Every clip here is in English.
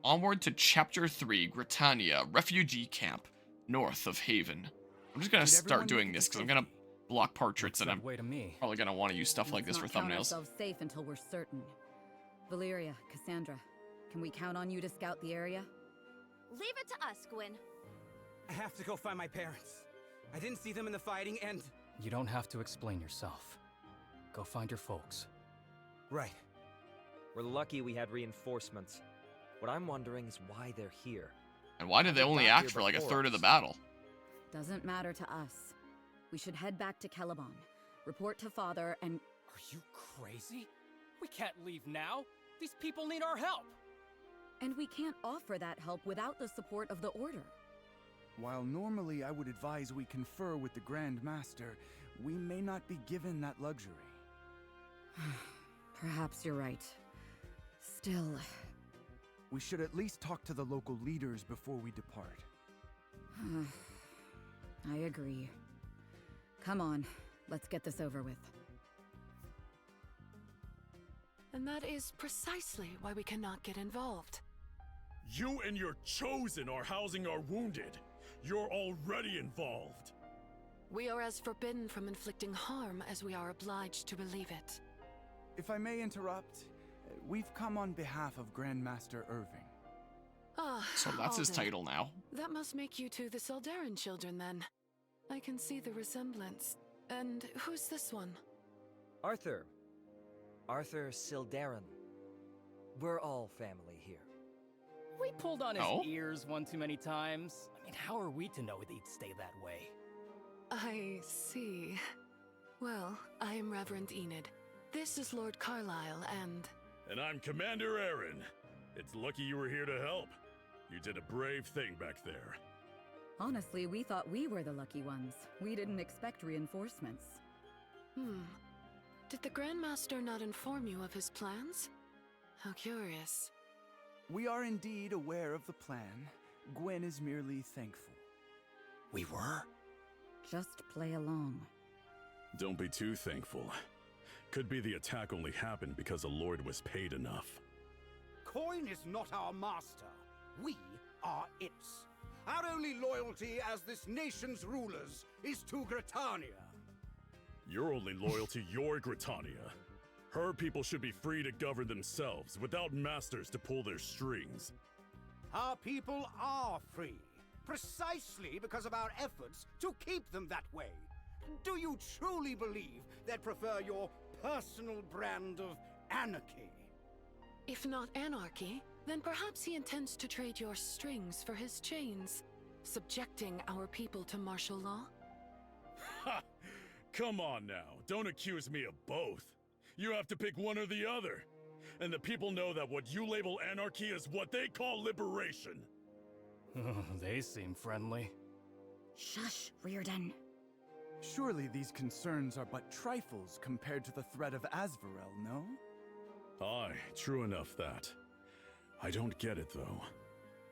Onward to Chapter 3, Gritania, refugee camp, north of Haven. I'm just gonna start doing this because I'm gonna block portraits and I'm probably gonna want to use stuff like this for Let's not count thumbnails. ourselves safe until we're certain. Valeria, Cassandra, can we count on you to scout the area? Leave it to us, Gwyn. I have to go find my parents. I didn't see them in the fighting and... You don't have to explain yourself. Go find your folks. Right. We're lucky we had reinforcements. What I'm wondering is why they're here. And why did they only act for like a third of the battle? Doesn't matter to us. We should head back to Caliban, report to Father, and... Are you crazy? We can't leave now. These people need our help. And we can't offer that help without the support of the Order. While normally I would advise we confer with the Grand Master, we may not be given that luxury. Perhaps you're right. Still... We should at least talk to the local leaders before we depart. I agree. Come on, let's get this over with. And that is precisely why we cannot get involved. You and your chosen are housing our wounded. You're already involved. We are as forbidden from inflicting harm as we are obliged to relieve it. If I may interrupt, we've come on behalf of Grandmaster Irving. Ah, So that's his Alden. title now. That must make you two the Seldarin children then. I can see the resemblance. And who's this one? Arthur. Arthur Sildarin. We're all family here. We pulled on his Oh? ears one too many times. I mean, how are we to know that he'd stay that way? I see. Well, I am Reverend Enid. This is Lord Carlisle and... And I'm Commander Aaron. It's lucky you were here to help. You did a brave thing back there. Honestly, we thought we were the lucky ones. We didn't expect reinforcements. Did the Grandmaster not inform you of his plans? How curious. We are indeed aware of the plan. Gwen is merely thankful. We were? Just play along. Don't be too thankful. Could be the attack only happened because the Lord was paid enough. Coin is not our master. We are its. Our only loyalty as this nation's rulers is to Gritania. Your only loyalty, your Gritania. Her people should be free to govern themselves without masters to pull their strings. Our people are free, precisely because of our efforts to keep them that way. Do you truly believe they'd prefer your personal brand of anarchy? If not anarchy, then perhaps he intends to trade your strings for his chains, subjecting our people to martial law? Ha! Come on now, don't accuse me of both. You have to pick one or the other. And the people know that what you label anarchy is what they call liberation. They seem friendly. Shush, Reardon. Surely these concerns are but trifles compared to the threat of Azvarel, no? Aye, true enough that. I don't get it though.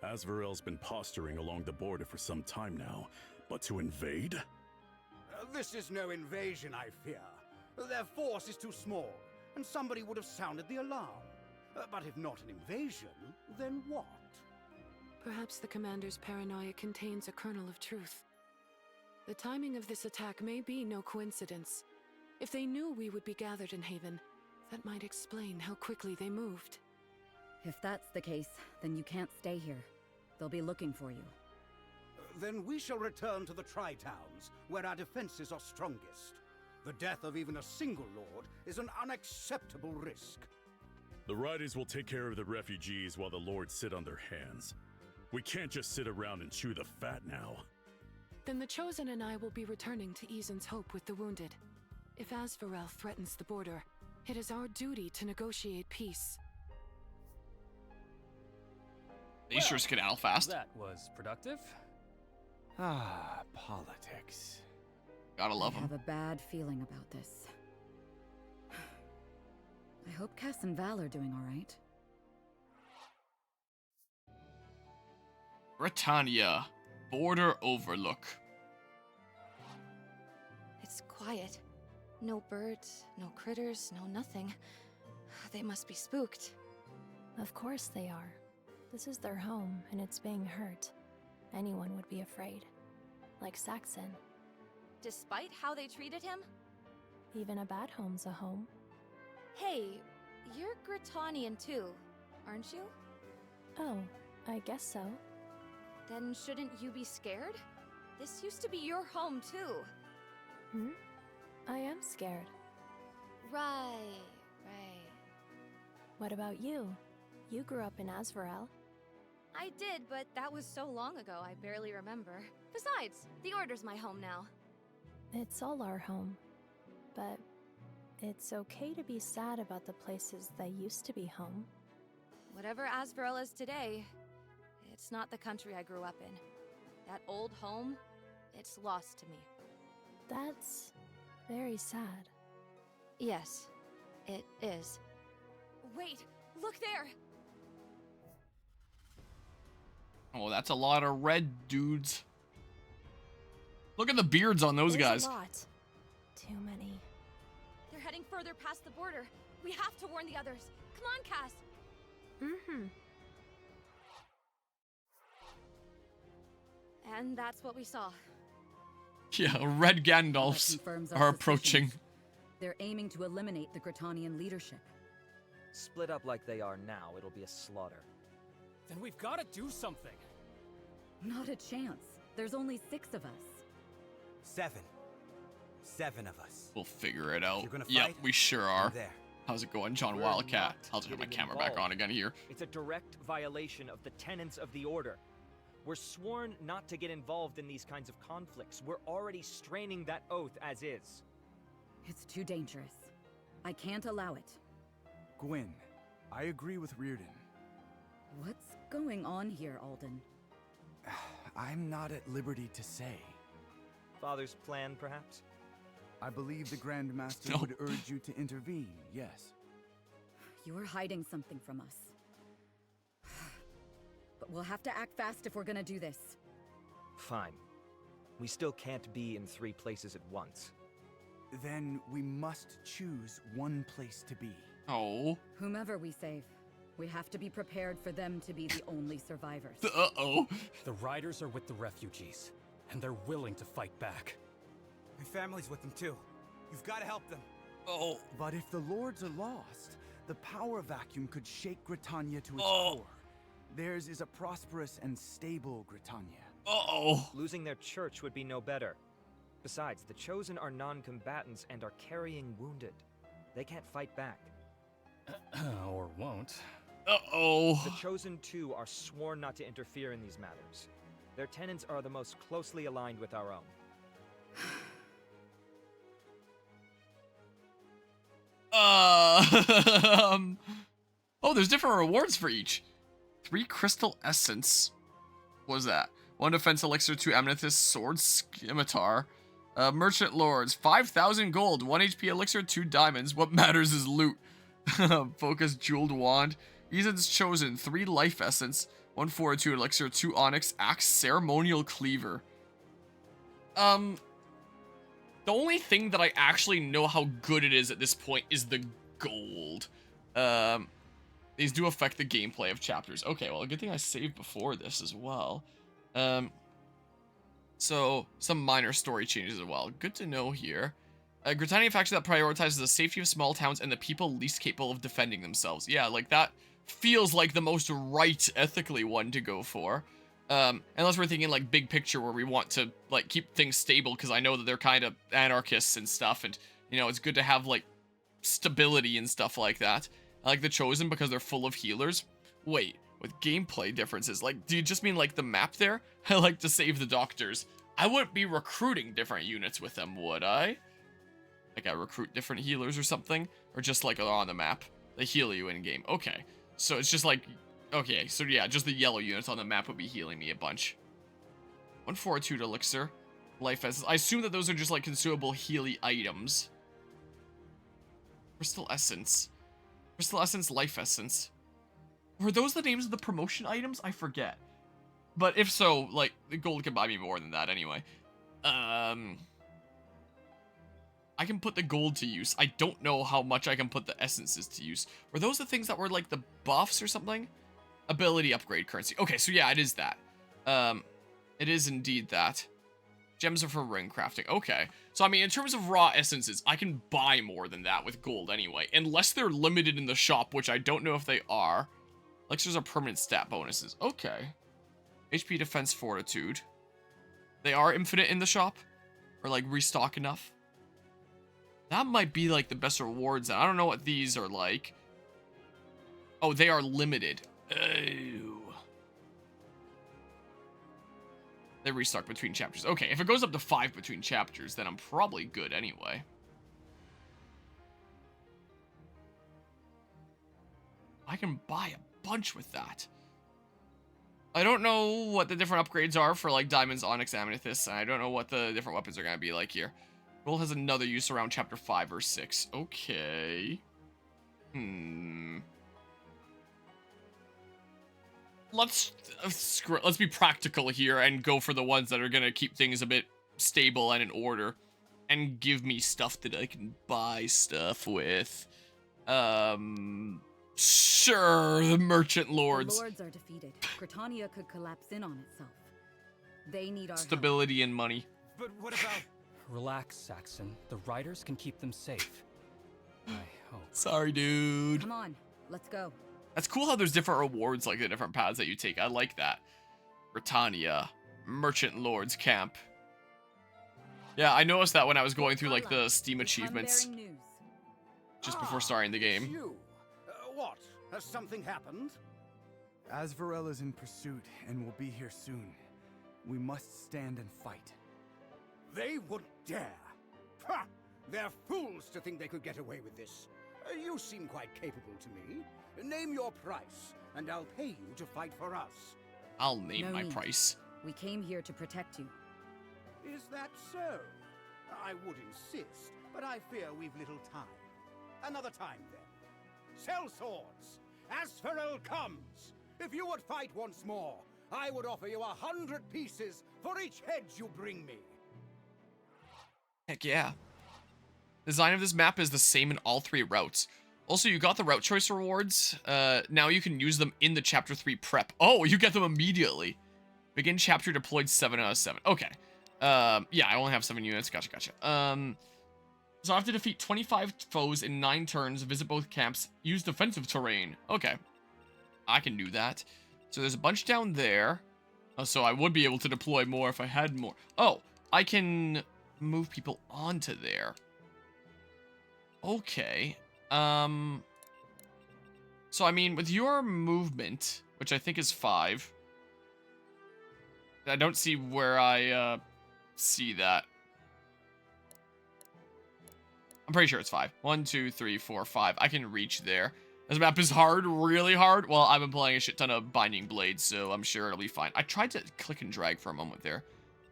Azvarel's been posturing along the border for some time now, but to invade? This is no invasion, I fear. Their force is too small, and somebody would have sounded the alarm. But if not an invasion, then what? Perhaps the commander's paranoia contains a kernel of truth. The timing of this attack may be no coincidence. If they knew we would be gathered in Haven, that might explain how quickly they moved. If that's the case, then you can't stay here. They'll be looking for you. Then we shall return to the Tri-Towns, where our defenses are strongest. The death of even a single lord is an unacceptable risk. The righties will take care of the refugees while the lords sit on their hands. We can't just sit around and chew the fat now. Then the Chosen and I will be returning to Eazen's Hope with the wounded. If Azvarel threatens the border, it is our duty to negotiate peace. They sure skedaddle fast. That was productive. Ah, politics. Gotta love I them. have a bad feeling about this. I hope Cass and Val are doing all right. Britannia, border overlook. It's quiet. No birds, no critters, no nothing. They must be spooked. Of course they are. This is their home, and it's being hurt. Anyone would be afraid. Like Saxon. Despite how they treated him? Even a bad home's a home. Hey, you're Gritanian too, aren't you? Oh, I guess so. Then shouldn't you be scared? This used to be your home too. Hmm? I am scared. Right. What about you? You grew up in Azvarel. I did, but that was so long ago I barely remember. Besides, the Order's my home now. It's all our home. But it's okay to be sad about the places that used to be home. Whatever Azvarel is today, it's not the country I grew up in. That old home, it's lost to me. That's very sad. Yes, it is. Wait, look there! Oh, that's a lot of red dudes. Look at the beards on those guys. A lot. Too many. They're heading further past the border. We have to warn the others. Come on, Cass. Mm-hmm. And that's what we saw. Yeah, red Gandalfs are approaching. They're aiming to eliminate the Gritanian leadership. Split up like they are now, it'll be a slaughter. Then we've got to do something. Not a chance. There's only 6 of us. 7. 7 of us. We'll figure it out. You're gonna Yep, fight? we sure are. There. How's it going, John We're Wildcat? not I'll just have my getting camera back involved. on again here. It's a direct violation of the tenets of the Order. We're sworn not to get involved in these kinds of conflicts. We're already straining that oath as is. It's too dangerous. I can't allow it. Gwyn, I agree with Reardon. What's going on here, Alden? I'm not at liberty to say. Father's plan, perhaps? I believe the Grand Master No. would urge you to intervene, yes. You're hiding something from us. But we'll have to act fast if we're gonna do this. Fine. We still can't be in 3 places at once. Then we must choose one place to be. Oh. Whomever we save, we have to be prepared for them to be the only survivors. Uh-oh. The riders are with the refugees, and they're willing to fight back. My family's with them too. You've got to help them. Oh. But if the Lords are lost, the power vacuum could shake Gritania to its Oh. core. Theirs is a prosperous and stable Gritania. Uh-oh. Losing their church would be no better. Besides, the Chosen are non-combatants and are carrying wounded. They can't fight back. Or won't. Uh-oh. The Chosen, too, are sworn not to interfere in these matters. Their tenets are the most closely aligned with our own. Oh, there's different rewards for each. 3 crystal essence. What was that? 1 defense elixir, 2 amethyst, sword, scimitar. Merchant lords, 5,000 gold, 1 HP elixir, 2 diamonds. What matters is loot. Focus jeweled wand. Ethan's chosen, 3 life essence, 1 fortitude elixir, 2 onyx, axe, ceremonial cleaver. The only thing that I actually know how good it is at this point is the gold. These do affect the gameplay of chapters. Okay, well, a good thing I saved before this as well. So, some minor story changes as well. Good to know here. Gritania faction that prioritizes the safety of small towns and the people least capable of defending themselves. Yeah, like, that feels like the most right, ethically one to go for. Unless we're thinking, like, big picture where we want to, like, keep things stable, because I know that they're kind of anarchists and stuff, and, you know, it's good to have, like, stability and stuff like that. I like the Chosen because they're full of healers. Wait, with gameplay differences, like, do you just mean, like, the map there? I like to save the doctors. I wouldn't be recruiting different units with them, would I? Like, I recruit different healers or something? Or just, like, on the map? They heal you in-game. Okay. So it's just, like... Okay, so yeah, just the yellow units on the map would be healing me a bunch. 1 fortitude elixir. Life essence. I assume that those are just, like, consumable healy items. Crystal essence. Crystal essence, life essence. Were those the names of the promotion items? I forget. But if so, like, the gold can buy me more than that anyway. I can put the gold to use. I don't know how much I can put the essences to use. Were those the things that were, like, the buffs or something? Ability upgrade currency. Okay, so yeah, it is that. It is indeed that. Gems are for ring crafting. Okay. So, I mean, in terms of raw essences, I can buy more than that with gold anyway. Unless they're limited in the shop, which I don't know if they are. Elixirs are permanent stat bonuses. Okay. HP, defense, fortitude. They are infinite in the shop? Or, like, restock enough? That might be, like, the best rewards. I don't know what these are like. Oh, they are limited. Ew. They restock between chapters. Okay, if it goes up to 5 between chapters, then I'm probably good anyway. I can buy a bunch with that. I don't know what the different upgrades are for, like, diamonds, onyx, amethyst. And I don't know what the different weapons are going to be like here. Gold has another use around chapter 5 or 6. Okay. Let's be practical here and go for the ones that are going to keep things a bit stable and in order. And give me stuff that I can buy stuff with. Sure, the merchant lords. The lords are defeated. Britannia could collapse in on itself. They need our stability help. and money. But what about... Relax, Saxon. The riders can keep them safe. I hope. Sorry, dude. Come on, let's go. That's cool how there's different rewards, like the different paths that you take. I like that. Britannia. Merchant Lord's Camp. Yeah, I noticed that when I was going through, like, the Steam achievements. Just before starting the game. You. What? Has something happened? Asvarella's in pursuit and will be here soon. We must stand and fight. They wouldn't dare. Ha! They're fools to think they could get away with this. You seem quite capable to me. Name your price, and I'll pay you to fight for us. I'll name No my need. price. We came here to protect you. Is that so? I would insist, but I fear we've little time. Another time, then. Sell swords. Asfarel comes. If you would fight once more, I would offer you 100 pieces for each head you bring me. Heck yeah. Design of this map is the same in all 3 routes. Also, you got the route choice rewards. Now you can use them in the chapter 3 prep. Oh, you get them immediately. Begin chapter deployed 7 out of 7. Okay. Yeah, I only have 7 units. Gotcha. So I have to defeat 25 foes in 9 turns, visit both camps, use defensive terrain. Okay. I can do that. So there's a bunch down there. So I would be able to deploy more if I had more. Oh, I can move people onto there. Okay. So I mean, with your movement, which I think is 5, I don't see where I see that. I'm pretty sure it's 5. 1, 2, 3, 4, 5. I can reach there. This map is hard, really hard. Well, I've been playing a shit ton of Binding Blades, so I'm sure it'll be fine. I tried to click and drag for a moment there.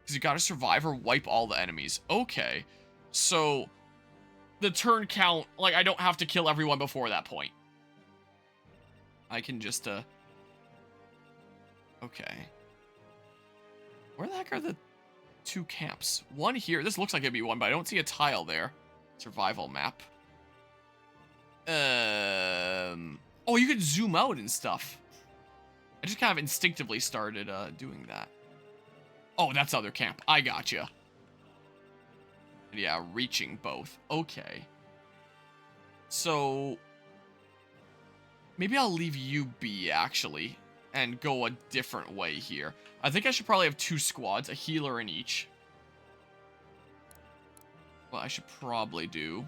Because you gotta survive or wipe all the enemies. Okay. So, the turn count, like, I don't have to kill everyone before that point. I can just, okay. Where the heck are the 2 camps? One here. This looks like it'd be one, but I don't see a tile there. Survival map. Oh, you could zoom out and stuff. I just kind of instinctively started doing that. Oh, that's other camp. I gotcha. Yeah, reaching both. Okay. So maybe I'll leave you be, actually, and go a different way here. I think I should probably have 2 squads, a healer in each. Well, I should probably do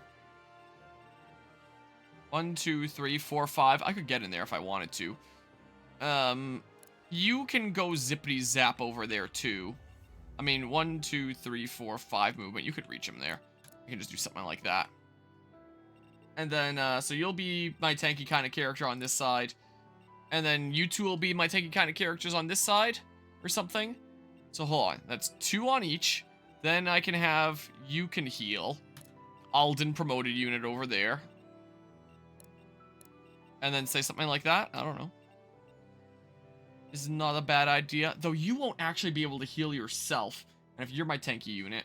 1, 2, 3, 4, 5. I could get in there if I wanted to. You can go zippity zap over there too. I mean, 1, 2, 3, 4, 5 movement. You could reach him there. You can just do something like that. And then, so you'll be my tanky kind of character on this side. And then you 2 will be my tanky kind of characters on this side or something. So hold on. That's 2 on each. Then I can have, you can heal. Alden promoted unit over there. And then say something like that. I don't know. Is not a bad idea. Though you won't actually be able to heal yourself. And if you're my tanky unit.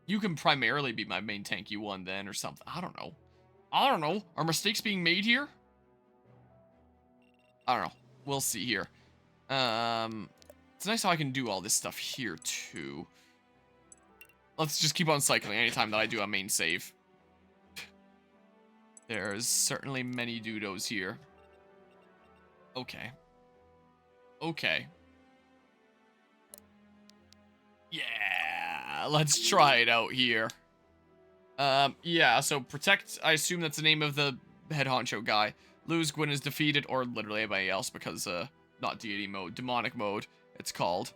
You can primarily be my main tanky one then or something. I don't know. Are mistakes being made here? I don't know. We'll see here. It's nice how I can do all this stuff here, too. Let's just keep on cycling anytime that I do a main save. There's certainly many doodles here. Okay. Okay. Yeah, let's try it out here. Yeah, so protect, I assume that's the name of the head honcho guy. Lose, Gwyn is defeated, or literally anybody else, because, not deity mode, demonic mode, it's called.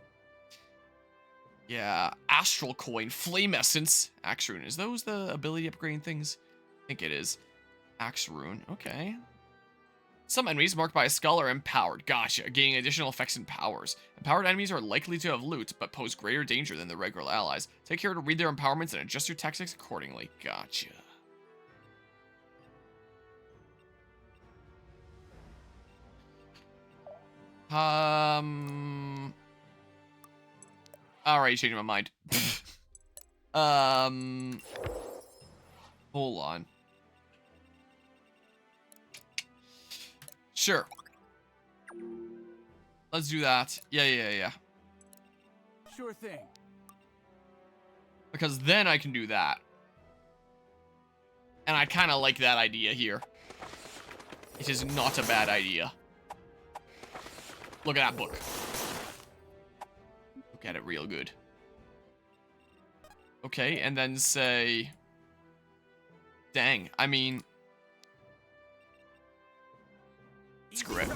Yeah, astral coin, flame essence, axe rune. Is those the ability upgrading things? I think it is. Axe rune, okay. Some enemies marked by a skull are empowered. Gotcha, gaining additional effects and powers. Empowered enemies are likely to have loot, but pose greater danger than their regular allies. Take care to read their empowerments and adjust your tactics accordingly. Gotcha. Alright, changing my mind. Hold on. Sure. Let's do that. Yeah. Sure thing. Because then I can do that. And I kind of like that idea here. It is not a bad idea. Look at that book. Look at it real good. Okay, and then say... Dang, I mean... Screw it.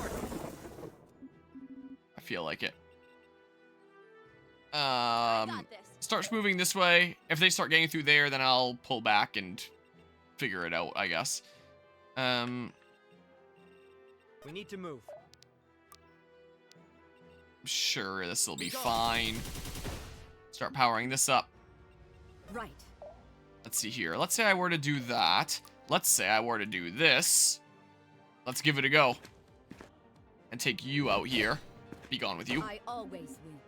I feel like it. Starts moving this way. If they start getting through there, then I'll pull back and figure it out, I guess. We need to move. Sure, this will be fine. Start powering this up. Right. Let's see here. Let's say I were to do that. Let's say I were to do this. Let's give it a go. And take you out here. Be gone with you. I always win.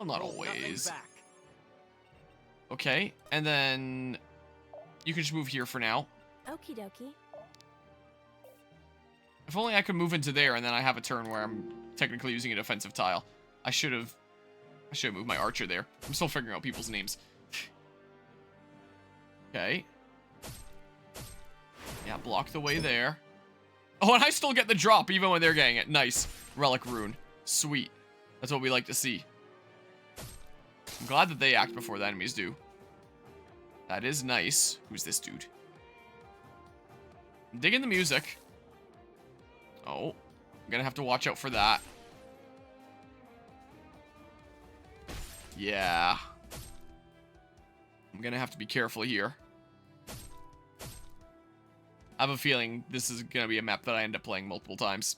Well, not always. Okay, and then you can just move here for now. Okie dokie. If only I could move into there, and then I have a turn where I'm technically using a defensive tile. I should have moved my archer there. I'm still figuring out people's names. Okay. Yeah, block the way there. Oh, and I still get the drop even when they're getting it. Nice. Relic rune. Sweet. That's what we like to see. I'm glad that they act before the enemies do. That is nice. Who's this dude? I'm digging the music. Oh. I'm gonna have to watch out for that. Yeah. I'm gonna have to be careful here. I have a feeling this is gonna be a map that I end up playing multiple times.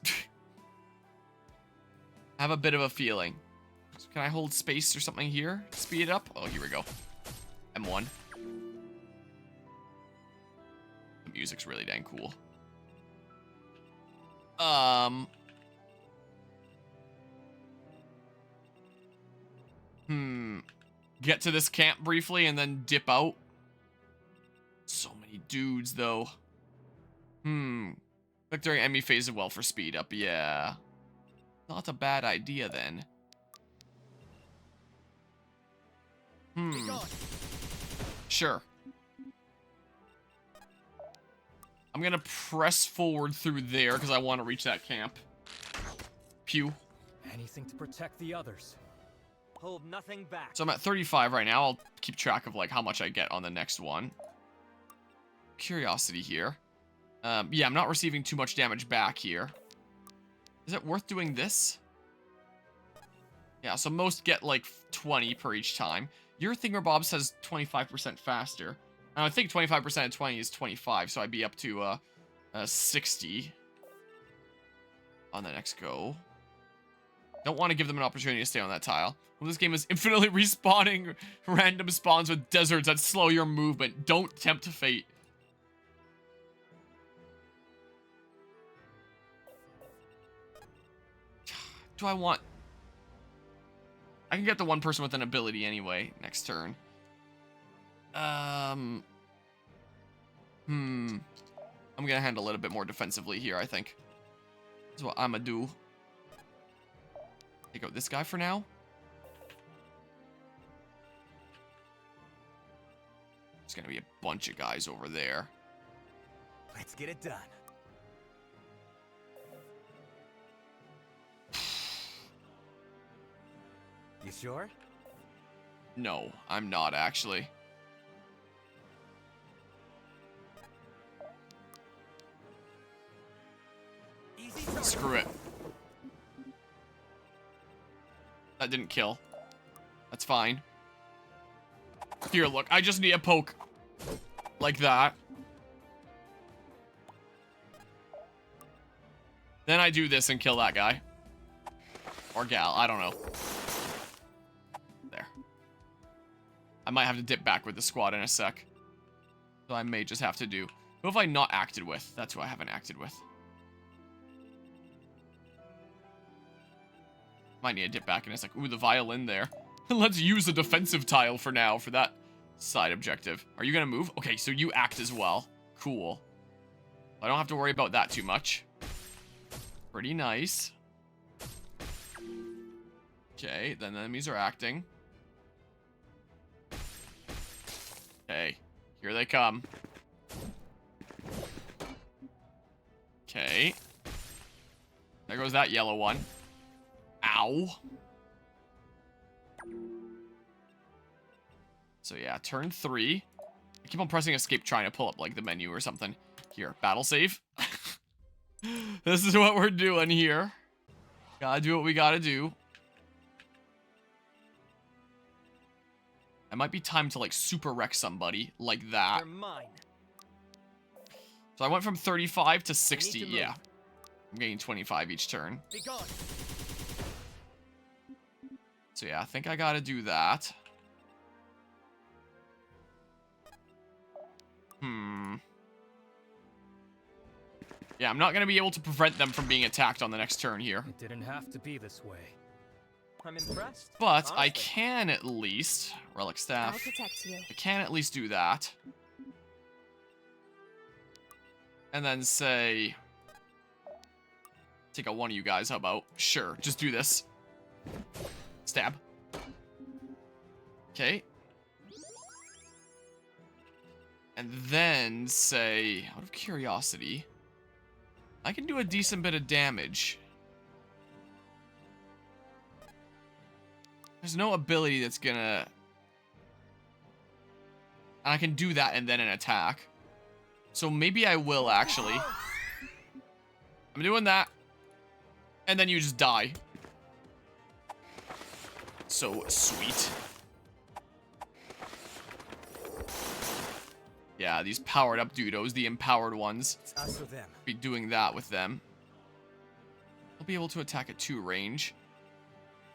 I have a bit of a feeling. So can I hold space or something here? Speed it up? Oh, here we go. M1. The music's really dang cool. Get to this camp briefly and then dip out. So many dudes, though. Click during enemy phase of well for speed up. Yeah. Not a bad idea, then. Sure. I'm gonna press forward through there because I want to reach that camp. Pew. Anything to protect the others. Hold nothing back. So I'm at 35 right now. I'll keep track of like how much I get on the next one. Curiosity here. Yeah, I'm not receiving too much damage back here. Is it worth doing this? Yeah, so most get like 20 per each time. Your Thingamabob says 25% faster. I think 25% of 20 is 25, so I'd be up to 60 on the next go. Don't want to give them an opportunity to stay on that tile. Well, this game is infinitely respawning random spawns with deserts that slow your movement. Don't tempt fate. Do I want... I can get the one person with an ability anyway next turn. I'm gonna handle it a bit more defensively here, I think. That's what I'ma do. Take out this guy for now. There's gonna be a bunch of guys over there. Let's get it done. You sure? No, I'm not actually. Screw it. That didn't kill. That's fine. Here, look. I just need a poke. Like that. Then I do this and kill that guy. Or gal. I don't know. There. I might have to dip back with the squad in a sec. So I may just have to do... Who have I not acted with? That's who I haven't acted with. Might need to dip back and it's like, ooh, the violin there. Let's use a defensive tile for now for that side objective. Are you gonna move? Okay, so you act as well. Cool. I don't have to worry about that too much. Pretty nice. Okay, then the enemies are acting. Okay, here they come. Okay. There goes that yellow one. Ow. So yeah, turn 3. I keep on pressing escape trying to pull up like the menu or something. Here, battle save. This is what we're doing here. Gotta do what we gotta do. It might be time to like super wreck somebody like that. They're mine. So I went from 35 to 60, yeah. I'm getting 25 each turn. Be gone. So yeah, I think I gotta do that. Yeah, I'm not gonna be able to prevent them from being attacked on the next turn here. It didn't have to be this way. I'm impressed. But honestly. I can at least... Relic Staff. I'll protect you. I can at least do that. And then say... Take out one of you guys, how about? Sure, just do this. Stab. Okay. And then say, out of curiosity, I can do a decent bit of damage. There's no ability that's gonna... And I can do that and then an attack. So maybe I will, actually. I'm doing that. And then you just die. So sweet. Yeah, these powered up dudos, the empowered ones. It's us or them. Be doing that with them. I'll be able to attack at 2 range.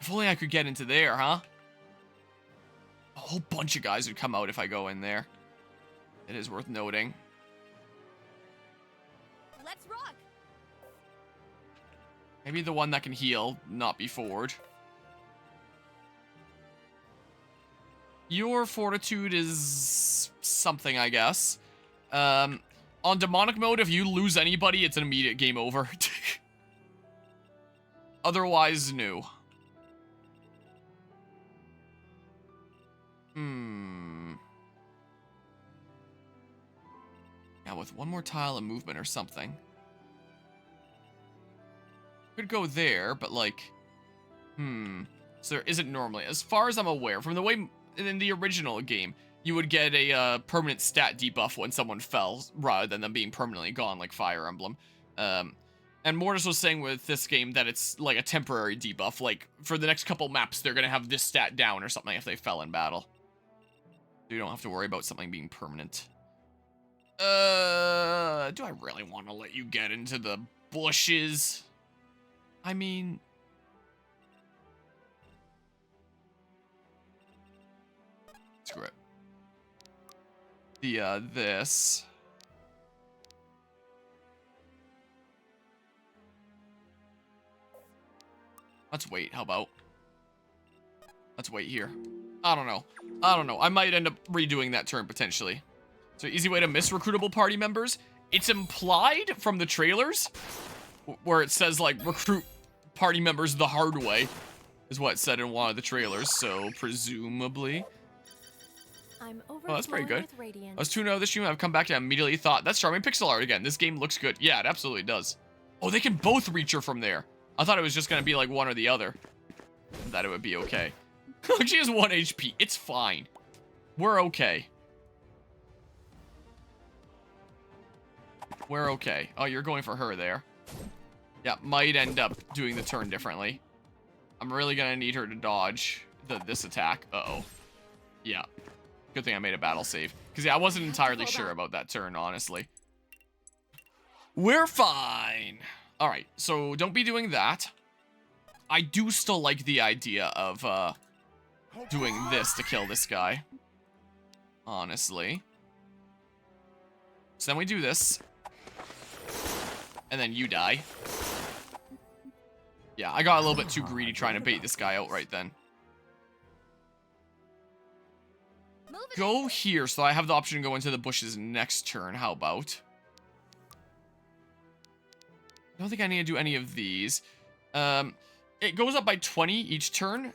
If only I could get into there, huh? A whole bunch of guys would come out if I go in there. It is worth noting. Let's rock. Maybe the one that can heal, not be forward. Your fortitude is something, I guess. On demonic mode, if you lose anybody, it's an immediate game over. Otherwise, no. Yeah, with one more tile of movement or something. Could go there, but like... So there isn't normally. As far as I'm aware, from the way... In the original game, you would get a permanent stat debuff when someone fell, rather than them being permanently gone, like Fire Emblem. And Mortis was saying with this game that it's like a temporary debuff. Like, for the next couple maps, they're going to have this stat down or something if they fell in battle. So you don't have to worry about something being permanent. Do I really want to let you get into the bushes? I mean... Screw it. This. Let's wait, how about? Let's wait here. I don't know. I might end up redoing that turn, potentially. So, easy way to miss recruitable party members. It's implied from the trailers where it says, like, recruit party members the hard way, is what it said in one of the trailers, so presumably. Oh, that's pretty good. I was tuning out of this stream, I've come back and immediately thought, that's charming pixel art again. This game looks good. Yeah, it absolutely does. Oh, they can both reach her from there. I thought it was just gonna be like one or the other. That it would be okay. Look, she has 1 HP. It's fine. We're okay. We're okay. Oh, you're going for her there. Yeah, might end up doing the turn differently. I'm really gonna need her to dodge this attack. Uh-oh. Yeah. Good thing I made a battle save. Because, yeah, I wasn't entirely sure about that turn, honestly. We're fine. Alright, so don't be doing that. I do still like the idea of, doing this to kill this guy. Honestly. So then we do this. And then you die. Yeah, I got a little bit too greedy trying to bait this guy out right then. Go here, so I have the option to go into the bushes next turn. How about? I don't think I need to do any of these. It goes up by 20 each turn.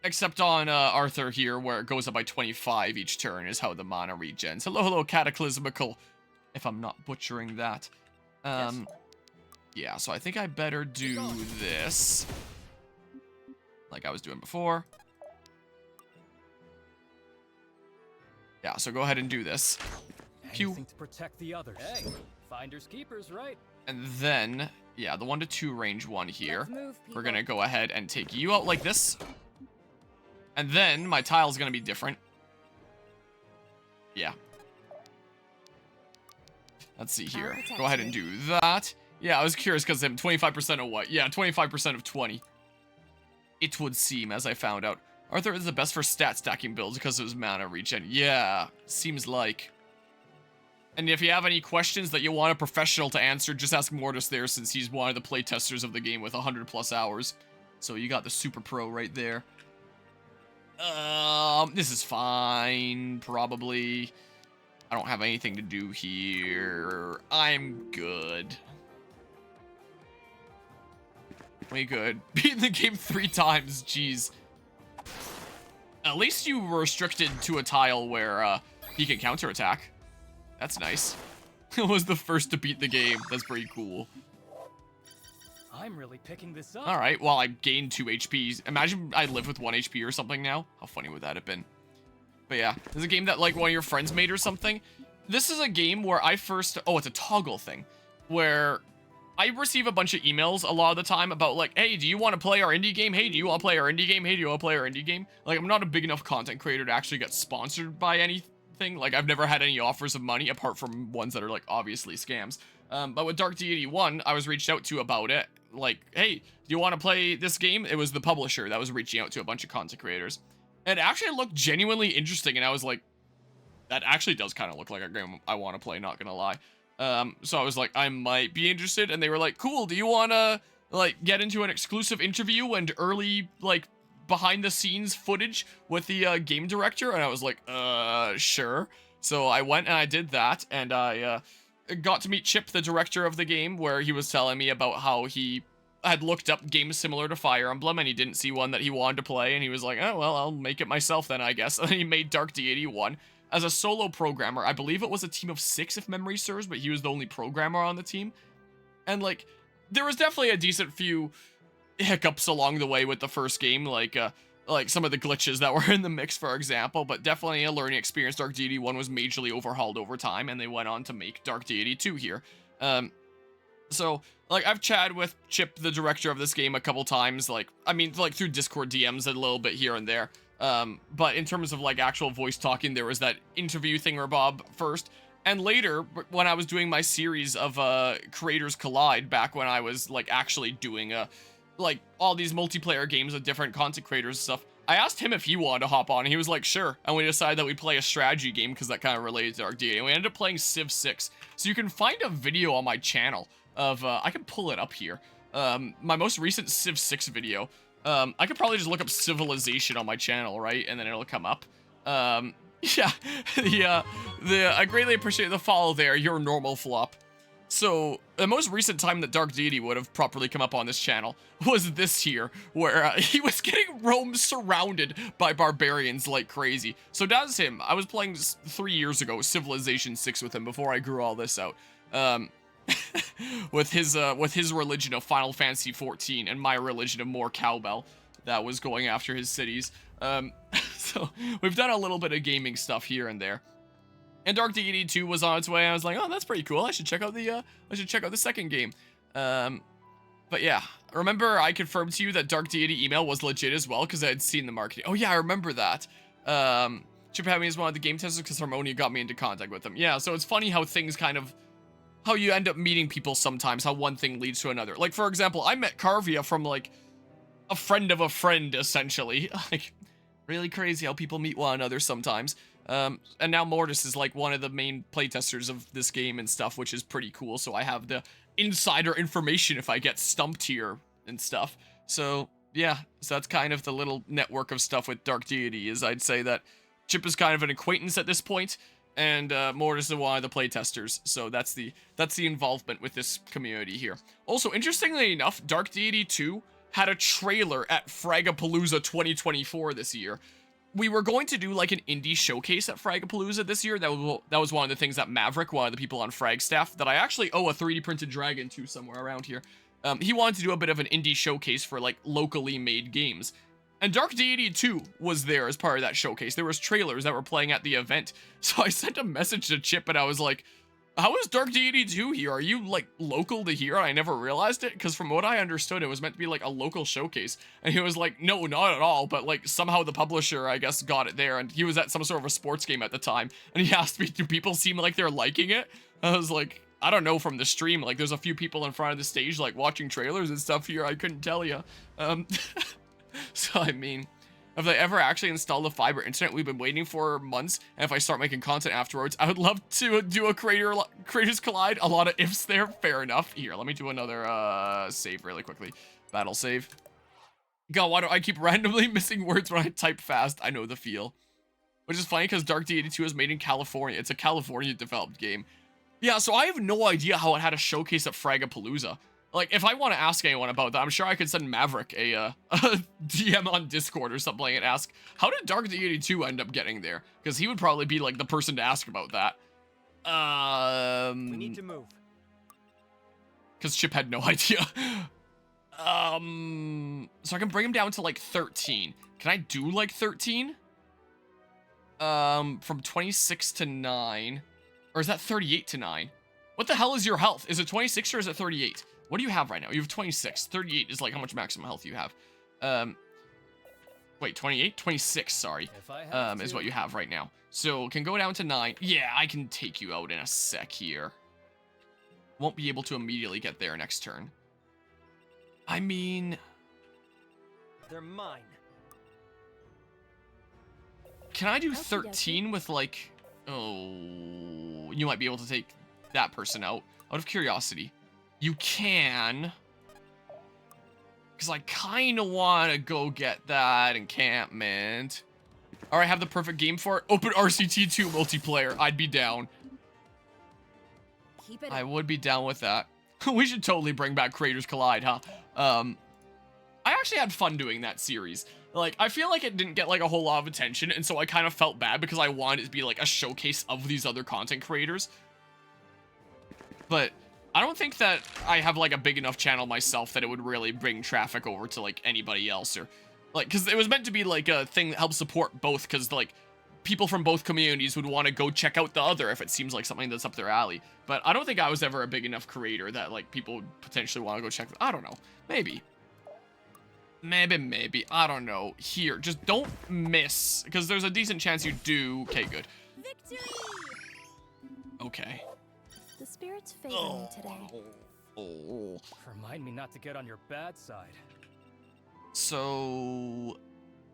Except on Arthur here, where it goes up by 25 each turn, is how the mana regens. Hello, hello, Cataclysmical. If I'm not butchering that. Yes. Yeah, so I think I better do this. Like I was doing before. Yeah, so go ahead and do this. Pew. Anything to protect the others. Hey, finders keepers, right? And then, yeah, the 1 to 2 range one here. We're gonna go ahead and take you out like this. And then my tile's gonna be different. Yeah. Let's see here. Go ahead and do that. Yeah, I was curious because 25% of what? Yeah, 25% of 20. It would seem, as I found out. Arthur is the best for stat stacking builds because of his mana regen. Yeah, seems like. And if you have any questions that you want a professional to answer, just ask Mortis there, since he's one of the playtesters of the game with 100+ hours. So you got the super pro right there. This is fine, probably. I don't have anything to do here. I'm good. We good. Beating the game 3 times, jeez. At least you were restricted to a tile where he can counterattack. That's nice. It was the first to beat the game. That's pretty cool. I'm really picking this up. Alright, well, I gained 2 HP. Imagine I live with 1 HP or something now. How funny would that have been? But yeah, this is a game that, like, one of your friends made or something. This is a game where I first... Oh, it's a toggle thing. Where I receive a bunch of emails a lot of the time about, like, hey, do you want to play our indie game? Hey, do you want to play our indie game? Hey, do you want to play our indie game? Like, I'm not a big enough content creator to actually get sponsored by anything. Like, I've never had any offers of money, apart from ones that are, like, obviously scams. But with Dark Deity 1, I was reached out to about it. Like, hey, do you want to play this game? It was the publisher that was reaching out to a bunch of content creators. And it actually looked genuinely interesting, and I was like, that actually does kind of look like a game I want to play, not gonna lie. So I was like, I might be interested, and they were like, cool, do you want to, like, get into an exclusive interview and early, like, behind-the-scenes footage with the game director? And I was like, sure. So I went and I did that, and I got to meet Chip, the director of the game, where he was telling me about how he had looked up games similar to Fire Emblem, and he didn't see one that he wanted to play, and he was like, oh, well, I'll make it myself then, I guess. And then he made Dark Deity 1 as a solo programmer. I believe it was a team of 6, if memory serves, but he was the only programmer on the team. And, like, there was definitely a decent few hiccups along the way with the first game, like some of the glitches that were in the mix, for example, but definitely a learning experience. Dark Deity 1 was majorly overhauled over time, and they went on to make Dark Deity 2 here. So, like, I've chatted with Chip, the director of this game, a couple times, like, I mean, like, through Discord DMs a little bit here and there. But in terms of, like, actual voice talking, there was that interview thingamabob first. And later, when I was doing my series of, Creators Collide, back when I was, like, actually doing, like, all these multiplayer games with different content creators and stuff, I asked him if he wanted to hop on, and he was like, sure. And we decided that we'd play a strategy game, because that kind of related to Dark Deity. And we ended up playing Civ 6. So you can find a video on my channel of, I can pull it up here. My most recent Civ 6 video. I could probably just look up Civilization on my channel, right? And then it'll come up. Yeah, I greatly appreciate the follow there, your normal flop. So, the most recent time that Dark Deity would have properly come up on this channel was this here, where he was getting Rome surrounded by barbarians like crazy. So that's him. I was playing 3 years ago, Civilization 6 with him before I grew all this out. With his religion of Final Fantasy 14 and my religion of more cowbell that was going after his cities. So, we've done a little bit of gaming stuff here and there. And Dark Deity 2 was on its way. I was like, oh, that's pretty cool. I should check out the second game. But yeah, remember I confirmed to you that Dark Deity email was legit as well because I had seen the marketing. Oh yeah, I remember that. Chip had me as one of the game testers because Harmonia got me into contact with them. Yeah, so it's funny how things kind of, how you end up meeting people sometimes, how one thing leads to another. Like, for example, I met Carvia from, like, a friend of a friend, essentially. Like, really crazy how people meet one another sometimes. And now Mortis is like one of the main playtesters of this game and stuff, which is pretty cool. So I have the insider information if I get stumped here and stuff. So yeah, so that's kind of the little network of stuff with Dark Deity. Is I'd say that Chip is kind of an acquaintance at this point, and Mortis is one of the playtesters. So that's the involvement with this community here. Also, interestingly enough, Dark Deity 2 had a trailer at Fragapalooza 2024 this year. We were going to do like an indie showcase at Fragapalooza this year. That was one of the things that Maverick, one of the people on Frag staff, that I actually owe a 3D printed dragon to somewhere around here. He wanted to do a bit of an indie showcase for like locally made games. And Dark Deity 2 was there as part of that showcase. There was trailers that were playing at the event. So I sent a message to Chip and I was like, how is Dark Deity 2 here? Are you, like, local to here? I never realized it, because from what I understood, it was meant to be, like, a local showcase. And he was like, no, not at all, but, like, somehow the publisher, I guess, got it there, and he was at some sort of a sports game at the time, and he asked me, do people seem like they're liking it? I was like, I don't know from the stream, like, there's a few people in front of the stage, like, watching trailers and stuff here, I couldn't tell you. So, I mean, have they ever actually installed the fiber internet we've been waiting for months? And if I start making content afterwards, I would love to do a Creators Collide. A lot of ifs there. Fair enough. Here, let me do another save really quickly. Battle save. God, why do I keep randomly missing words when I type fast? I know the feel. Which is funny because Dark Deity 2 is made in California. It's a California developed game. Yeah, so I have no idea how it had a showcase at Fragapalooza. Like, if I want to ask anyone about that, I'm sure I could send Maverick a DM on Discord or something and ask, how did Dark Deity 2 end up getting there? Because he would probably be, like, the person to ask about that. We need to move. Because Chip had no idea. So I can bring him down to, like, 13. Can I do, like, 13? From 26 to 9. Or is that 38 to 9? What the hell is your health? Is it 26 or is it 38? What do you have right now? You have 26. 38 is like how much maximum health you have. Wait, 28? 26, sorry. Is what you have right now. So, can go down to 9. Yeah, I can take you out in a sec here. Won't be able to immediately get there next turn. I mean... They're mine. Can I do 13 with like... Oh... You might be able to take that person out. Out of curiosity. You can, because I kind of want to go get that encampment. All right, have the perfect game for it. Open RCT2 multiplayer. I'd be down. Keep it I would be down with that. We should totally bring back Creators Collide, huh? I actually had fun doing that series. Like, I feel like it didn't get, like, a whole lot of attention, and so I kind of felt bad because I wanted it to be, like, a showcase of these other content creators. But... I don't think that I have, like, a big enough channel myself that it would really bring traffic over to, like, anybody else, or, like, because it was meant to be, like, a thing that helps support both, because, like, people from both communities would want to go check out the other if it seems like something that's up their alley. But I don't think I was ever a big enough creator that, like, people would potentially want to go check. I don't know. Maybe. Maybe. I don't know. Here, just don't miss, because there's a decent chance you do. Okay, good. Victory! Okay. The spirits favor me today. Remind me not to get on your bad side. So,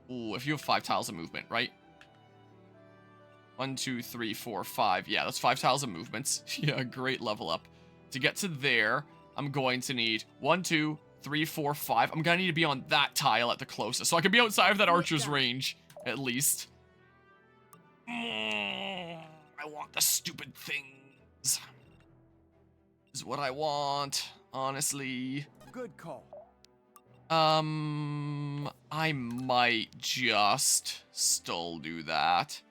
if you have 5 tiles of movement, right? 1, 2, 3, 4, 5. Yeah, that's 5 tiles of movements. Yeah, great level up. To get to there, I'm going to need 1, 2, 3, 4, 5. I'm gonna need to be on that tile at the closest, so I can be outside of that archer's range, at least. I want the stupid things. is what I want, honestly. Good call. I might just still do that.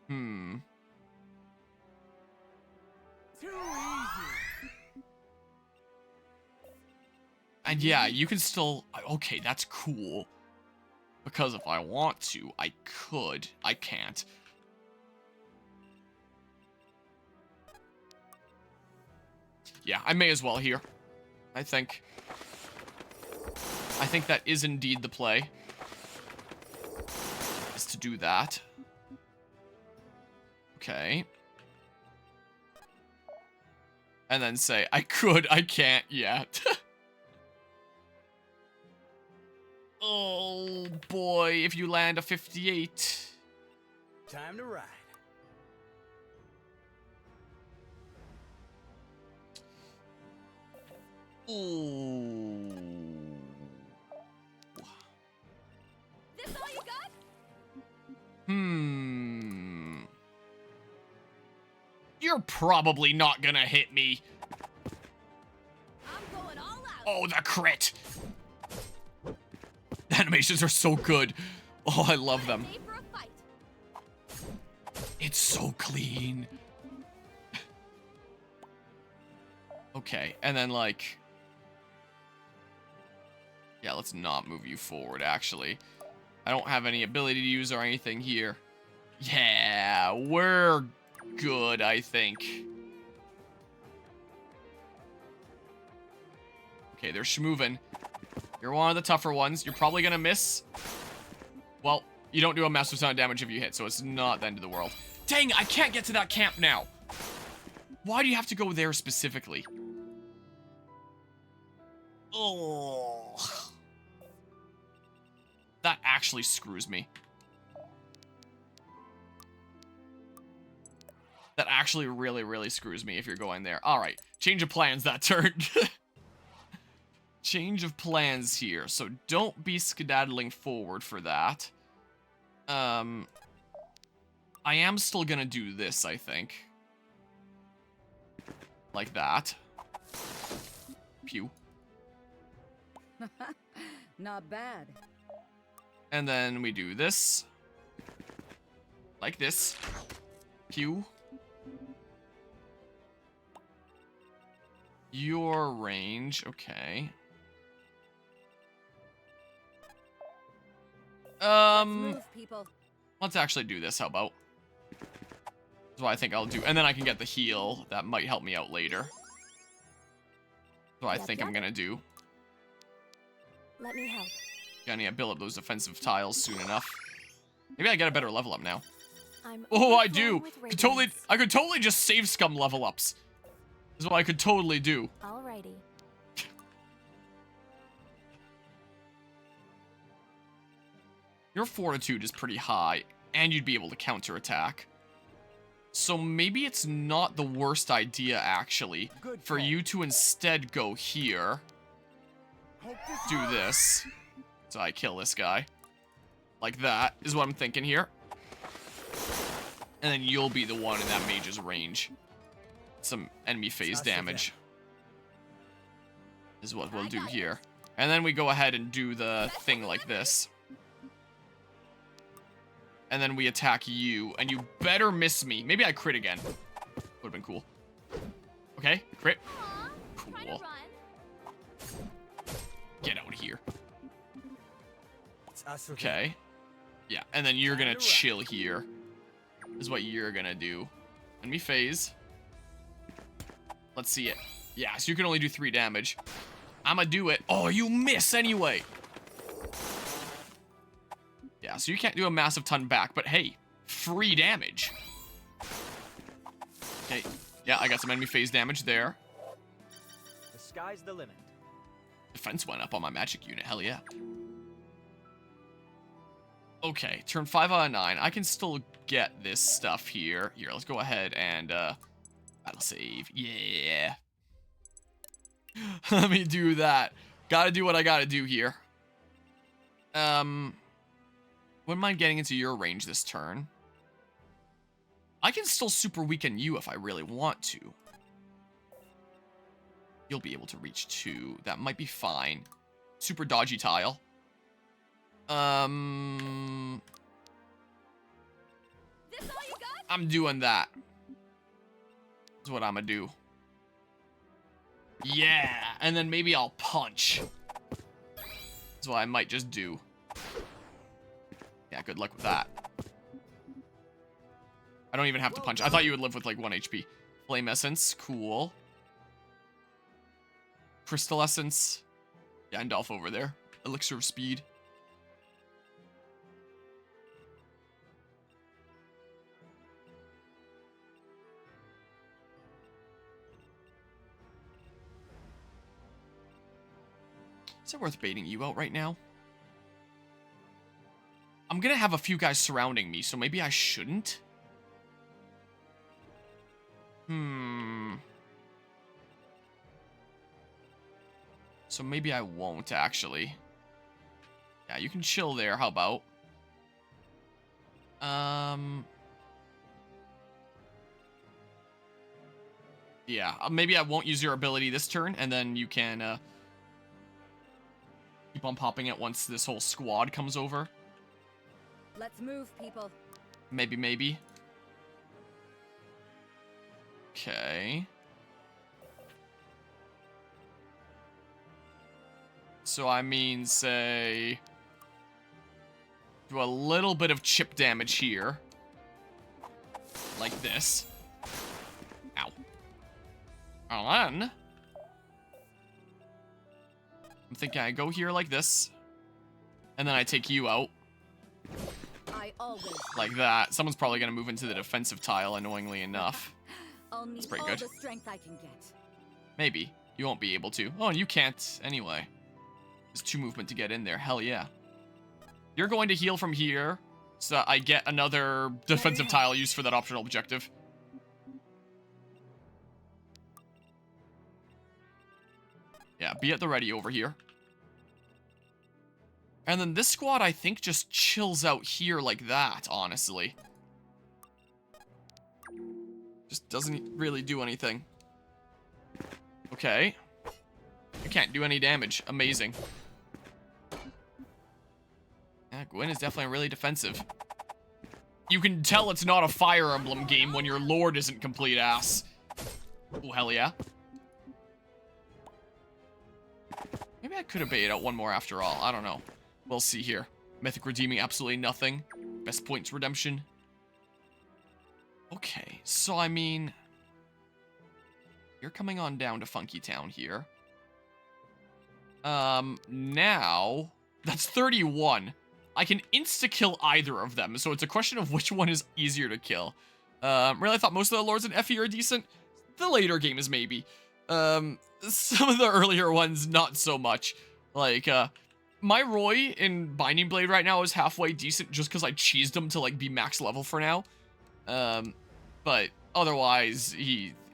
Too easy. And yeah, you can still... Okay, that's cool. Because if I want to, I could. I can't. Yeah, I may as well here. I think that is indeed the play. Is to do that. Okay. And then say, I could, I can't yet. Oh boy, if you land a 58. Time to ride. Ooh. This all you got? You're probably not gonna hit me. I'm going all out. Oh, the crit. The animations are so good. Oh, I love them. Stay for a fight. It's so clean. Okay, and then like... Yeah, let's not move you forward, actually. I don't have any ability to use or anything here. Yeah, we're good, I think. Okay, they're schmoovin'. You're one of the tougher ones. You're probably gonna miss. Well, you don't do a massive amount of damage if you hit, so it's not the end of the world. Dang, I can't get to that camp now. Why do you have to go there specifically? Oh. That actually screws me. That actually really, really screws me if you're going there. Alright, change of plans that turn. Change of plans here, so don't be skedaddling forward for that. I am still gonna do this, I think. Like that. Pew. Not bad. And then we do this. Like this. Pew. Your range, okay. Move, people. Let's actually do this, how about? That's what I think I'll do. And then I can get the heal. That might help me out later. That's what I think I'm gonna do. Let me help. Gonna build up those defensive tiles soon enough. Maybe I get a better level up now. I'm Oh, I do. overflowing with I could totally just save scum level ups. Is what I could totally do. Alrighty. Your fortitude is pretty high, and you'd be able to counterattack. So maybe it's not the worst idea, actually, for you to instead go here. Do this. So I kill this guy. Like that, is what I'm thinking here. And then you'll be the one in that mage's range. Some enemy phase damage. Is what we'll do here. And then we go ahead and do the thing like this. And then we attack you, and you better miss me. Maybe I crit again. Would've been cool. Okay, crit. Cool. Get out of here. Okay. Yeah, and then you're gonna chill here. Is what you're gonna do. Enemy phase. Let's see it. Yeah, so you can only do 3 damage. I'ma do it. Oh, you miss anyway. Yeah, so you can't do a massive ton back, but hey, free damage. Okay, yeah, I got some enemy phase damage there. The sky's the limit. Defense went up on my magic unit, hell yeah. Okay, turn 5 out of 9. I can still get this stuff here. Here, let's go ahead and, battle save. Yeah. Let me do that. Gotta do what I gotta do here. Wouldn't mind getting into your range this turn. I can still super weaken you if I really want to. You'll be able to reach 2. That might be fine. Super dodgy tile. This all you got? I'm doing that. That's what I'm gonna do. Yeah, and then maybe I'll punch. That's what I might just do. Yeah, good luck with that. I don't even have to punch. I thought you would live with like 1 HP. Flame Essence, cool. Crystal Essence. Gandalf over there. Elixir of Speed. Is it worth baiting you out right now? I'm gonna have a few guys surrounding me, so maybe I shouldn't? So maybe I won't, actually. Yeah, you can chill there, how about? Yeah, maybe I won't use your ability this turn, and then you can, keep on popping it once this whole squad comes over. Let's move, people. Maybe. Okay. So I mean, say, do a little bit of chip damage here. Like this. Ow. And then I'm thinking I go here like this. And then I take you out. I always Like that. Someone's probably going to move into the defensive tile, annoyingly enough. I'll need pretty all good. the strength I can get. Maybe. You won't be able to. Oh, and you can't anyway. There's 2 movement to get in there. Hell yeah. You're going to heal from here, so I get another defensive tile used for that optional objective. Yeah, be at the ready over here. And then this squad, I think, just chills out here like that, honestly. Just doesn't really do anything. Okay. You can't do any damage. Amazing. Yeah, Gwyn is definitely really defensive. You can tell it's not a Fire Emblem game when your Lord isn't complete ass. Oh, hell yeah. Maybe I could have baited out one more after all. I don't know. We'll see here. Mythic redeeming absolutely nothing. Best points redemption. Okay, so I mean, you're coming on down to Funky Town here. Now, that's 31. I can insta-kill either of them, so it's a question of which one is easier to kill. Really, I thought most of the lords in FE are decent. The later games, maybe. Some of the earlier ones, not so much. Like, my Roy in Binding Blade right now is halfway decent just because I cheesed him to, like, be max level for now. But otherwise,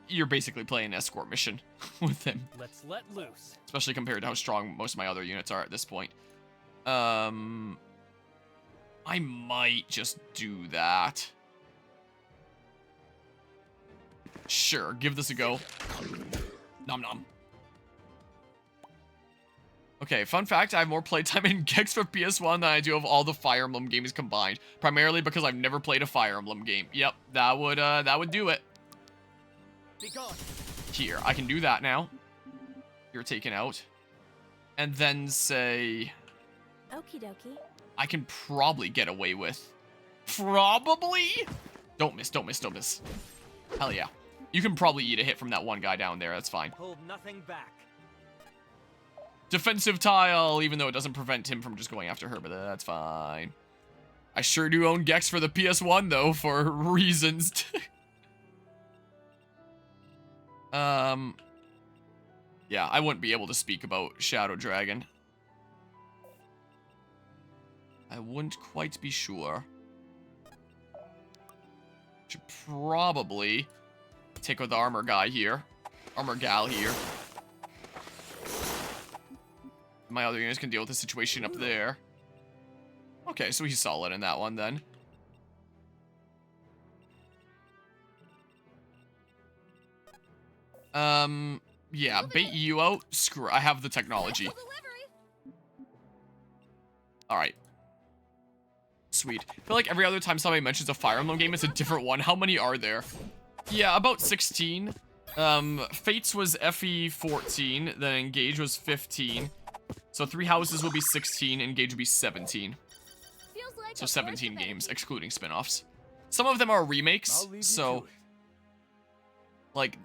you're basically playing an escort mission with him. Let's let loose. Especially compared to how strong most of my other units are at this point. I might just do that. Sure, give this a go. Nom nom. Okay, fun fact, I have more playtime in Gex for PS1 than I do of all the Fire Emblem games combined. Primarily because I've never played a Fire Emblem game. Yep, that would do it. Here, I can do that now. You're taken out. And then say... Okie dokie. I can probably get away with... Probably? Don't miss, don't miss, don't miss. Hell yeah. You can probably eat a hit from that one guy down there, that's fine. Hold nothing back. Defensive tile, even though it doesn't prevent him from just going after her, but that's fine. I sure do own Gex for the PS1, though, for reasons. Yeah, I wouldn't be able to speak about Shadow Dragon. I wouldn't quite be sure. Should probably take with the armor guy here. Armor gal here. My other units can deal with the situation up there. Okay, so he's solid in that one then. Yeah, bait you out. Screw it. I have the technology. Alright. Sweet. I feel like every other time somebody mentions a Fire Emblem game, it's a different one. How many are there? Yeah, about 16. Fates was FE 14, then Engage was 15. So 3 houses will be 16, Engage will be 17. So 17 games, excluding spin-offs. Some of them are remakes, so... Like...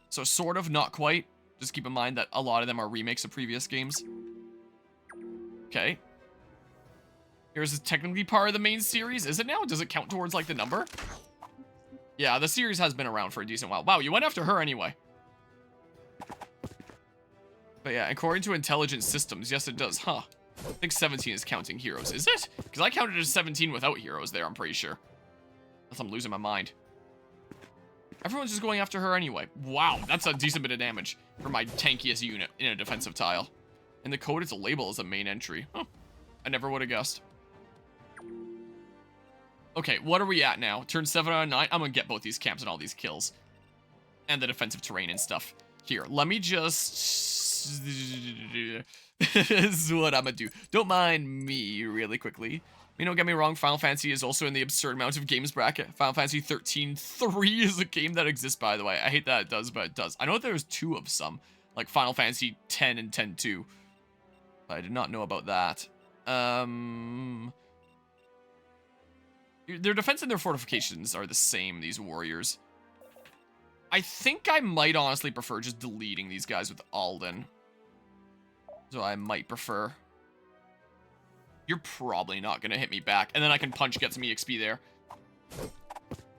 So sort of, not quite. Just keep in mind that a lot of them are remakes of previous games. Okay. Here's technically part of the main series. Is it now? Does it count towards, like, the number? Yeah, the series has been around for a decent while. Wow, you went after her anyway. But yeah, according to Intelligent Systems, yes it does, huh? I think 17 is counting heroes. Is it? Because I counted as 17 without heroes there, I'm pretty sure. Unless I'm losing my mind. Everyone's just going after her anyway. Wow, that's a decent bit of damage for my tankiest unit in a defensive tile. In the code, it's a label as a main entry. Huh. I never would have guessed. Okay, what are we at now? Turn 7 out of 9. I'm gonna get both these camps and all these kills. And the defensive terrain and stuff. Here, let me just... This is what I'm gonna do. Don't mind me really quickly. I mean, don't get me wrong, Final Fantasy is also in the absurd amount of games bracket. Final Fantasy 13-3 is a game that exists, by the way. I hate that it does, but it does. I know there's 2 of some, like Final Fantasy 10 and 10-2. I did not know about that. Their defense and their fortifications are the same, these warriors. I think I might honestly prefer just deleting these guys with Alden. So I might prefer. You're probably not going to hit me back. And then I can punch, get some EXP there.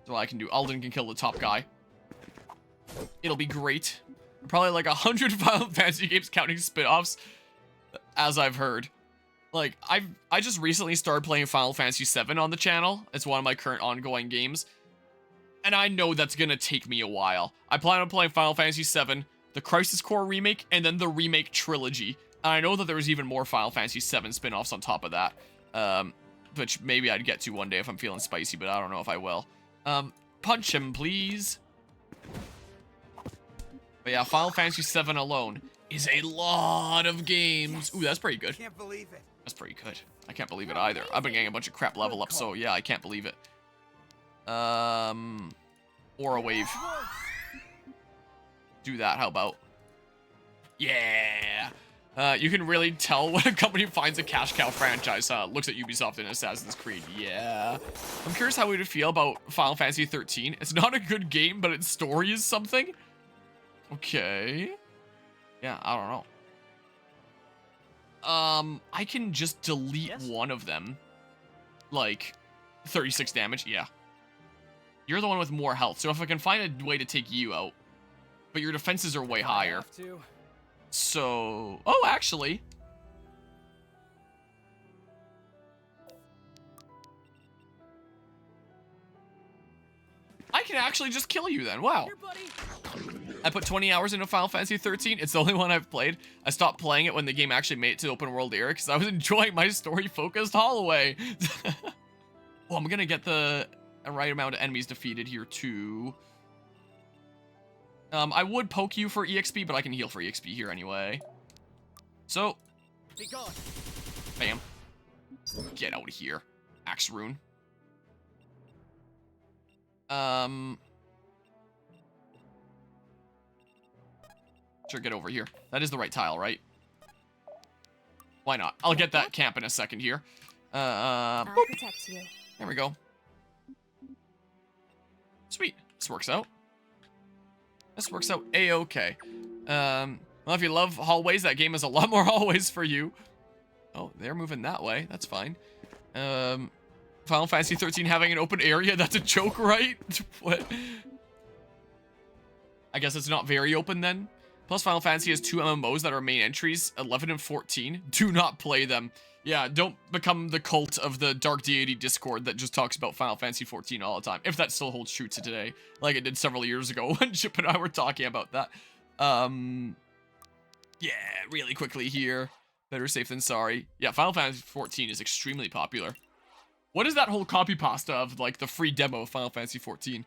So I can do. Alden can kill the top guy. It'll be great. Probably like 100 Final Fantasy games counting spin-offs, as I've heard. Like, I just recently started playing Final Fantasy VII on the channel. It's one of my current ongoing games. And I know that's going to take me a while. I plan on playing Final Fantasy VII, the Crisis Core remake, and then the remake trilogy. And I know that there's even more Final Fantasy VII spin-offs on top of that. Which maybe I'd get to one day if I'm feeling spicy, but I don't know if I will. Punch him, please. But yeah, Final Fantasy VII alone is a lot of games. Ooh, that's pretty good. I can't believe it. That's pretty good. I can't believe it either. I've been getting a bunch of crap level up, so yeah, I can't believe it. Aura Wave. Do that, how about? Yeah! You can really tell when a company finds a cash cow franchise, looks at Ubisoft and Assassin's Creed. Yeah. I'm curious how we would feel about Final Fantasy 13. It's not a good game, but its story is something. Okay. Yeah, I don't know. I can just delete one of them. Like, 36 damage, yeah. You're the one with more health, so if I can find a way to take you out. But your defenses are way higher. So... Oh, actually. I can actually just kill you then, wow. I put 20 hours into Final Fantasy 13. It's the only one I've played. I stopped playing it when the game actually made it to the open world era because I was enjoying my story-focused Holloway. Well, I'm gonna get the right amount of enemies defeated here too. I would poke you for EXP, but I can heal for EXP here anyway. So, bam. Get out of here, Axe Rune. Sure, get over here. That is the right tile, right? Why not? I'll get that camp in a second here. I'll protect you. There we go. Sweet. This works out. This works out a-okay. Well, if you love hallways, that game has a lot more hallways for you. Oh, they're moving that way. That's fine. Final Fantasy 13 having an open area, that's a joke, right? What? I guess it's not very open then. Plus, Final Fantasy has 2 MMOs that are main entries, 11 and 14. Do not play them. Yeah, don't become the cult of the Dark Deity Discord that just talks about Final Fantasy 14 all the time. If that still holds true to today, like it did several years ago when Chip and I were talking about that. Yeah, really quickly here. Better safe than sorry. Yeah, Final Fantasy 14 is extremely popular. What is that whole copy pasta of, like, the free demo of Final Fantasy 14?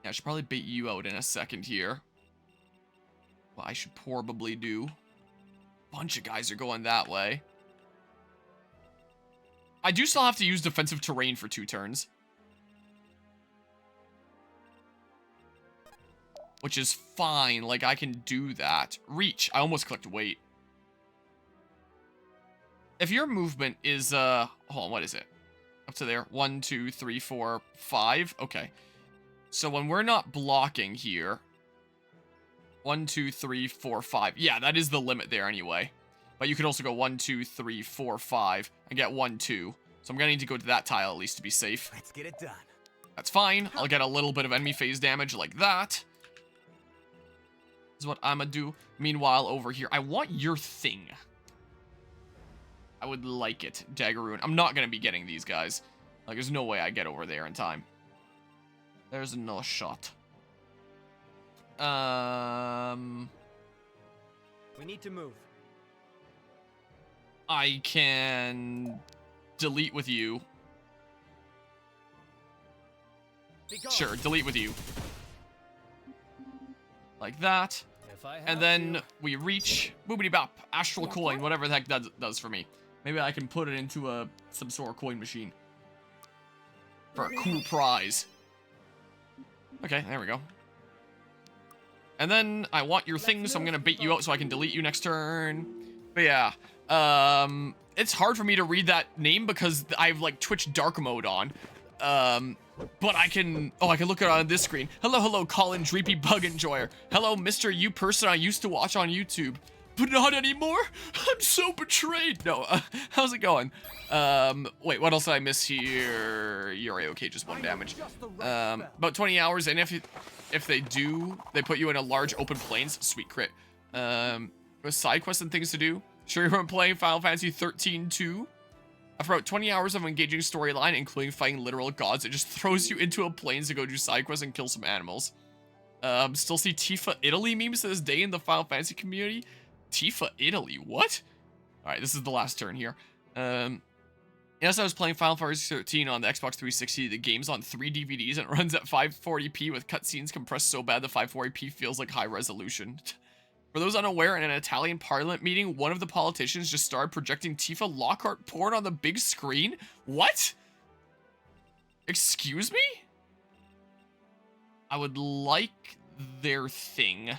Yeah, I should probably bait you out in a second here. Well, I should probably do. Bunch of guys are going that way. I do still have to use defensive terrain for 2 turns. Which is fine, like I can do that. Reach, I almost clicked wait. If your movement is, hold on, what is it? Up to there, 1, 2, 3, 4, 5, okay. So when we're not blocking here, 1, 2, 3, 4, 5. Yeah, that is the limit there anyway. But you could also go 1, 2, 3, 4, 5 and get 1, 2. So I'm gonna need to go to that tile at least to be safe. Let's get it done. That's fine. I'll get a little bit of enemy phase damage like that. Is what I'm gonna do. Meanwhile, over here, I want your thing. I would like it, Daggeroon. I'm not gonna be getting these guys. Like, there's no way I get over there in time. There's no shot. We need to move. I can delete with you. Sure, delete with you. Like that. And then we reach boobity bop, astral coin, whatever the heck that does for me. Maybe I can put it into some sort of coin machine. For a cool prize. Okay, there we go. And then I want your thing, so I'm gonna bait you out so I can delete you next turn. But yeah, it's hard for me to read that name because I have like Twitch dark mode on. But I can look at it on this screen. Hello, Colin Dreepy Bug Enjoyer. Hello, Mr. You person I used to watch on YouTube. But not anymore? I'm so betrayed. No, how's it going? Wait, what else did I miss here? You're okay, just 1 damage. About 20 hours, and if they do, they put you in a large open plains. Sweet crit. With side quests and things to do. Sure you weren't playing Final Fantasy 13 too? After about 20 hours of engaging storyline, including fighting literal gods, it just throws you into a plains to go do side quests and kill some animals. Still see Tifa Italy memes to this day in the Final Fantasy community. Tifa Italy, what? Alright, this is the last turn here. Yes, I was playing Final Fantasy 13 on the Xbox 360. The game's on 3 DVDs and it runs at 540p with cutscenes compressed so bad the 540p feels like high resolution. For those unaware, in an Italian parliament meeting, one of the politicians just started projecting Tifa Lockhart porn on the big screen? What? Excuse me? I would like their thing.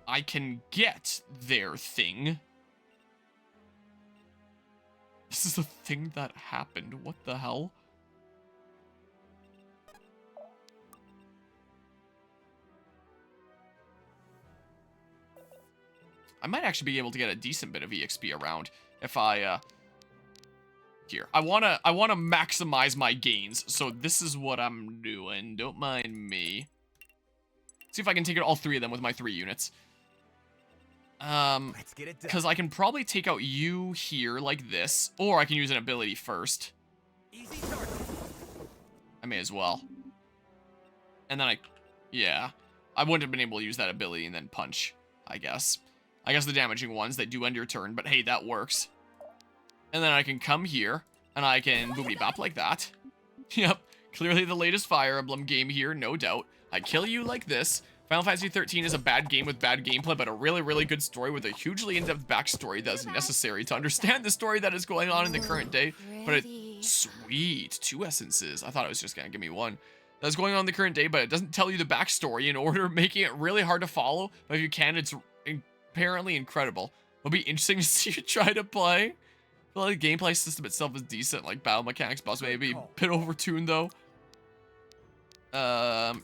I can get their thing. This is a thing that happened. What the hell? I might actually be able to get a decent bit of EXP around if I, here. I wanna maximize my gains, so this is what I'm doing. Don't mind me. See if I can take out all 3 of them with my 3 units. Let's get it done. Because I can probably take out you here like this, or I can use an ability first. Easy start. I may as well. And then yeah. I wouldn't have been able to use that ability and then punch, I guess. I guess the damaging ones, they do end your turn, but hey, that works. And then I can come here, and I can boobity bop like that. Yep, clearly the latest Fire Emblem game here, no doubt. I kill you like this. Final Fantasy 13 is a bad game with bad gameplay, but a really, really good story with a hugely in-depth backstory that is necessary to understand the story that is going on in the current day. But sweet, 2 essences. I thought it was just gonna give me 1. That's going on in the current day, but it doesn't tell you the backstory in order, making it really hard to follow. But if you can, it's apparently incredible. It'll be interesting to see you try to play. I feel like the gameplay system itself is decent, like battle mechanics, boss maybe a bit overtuned though.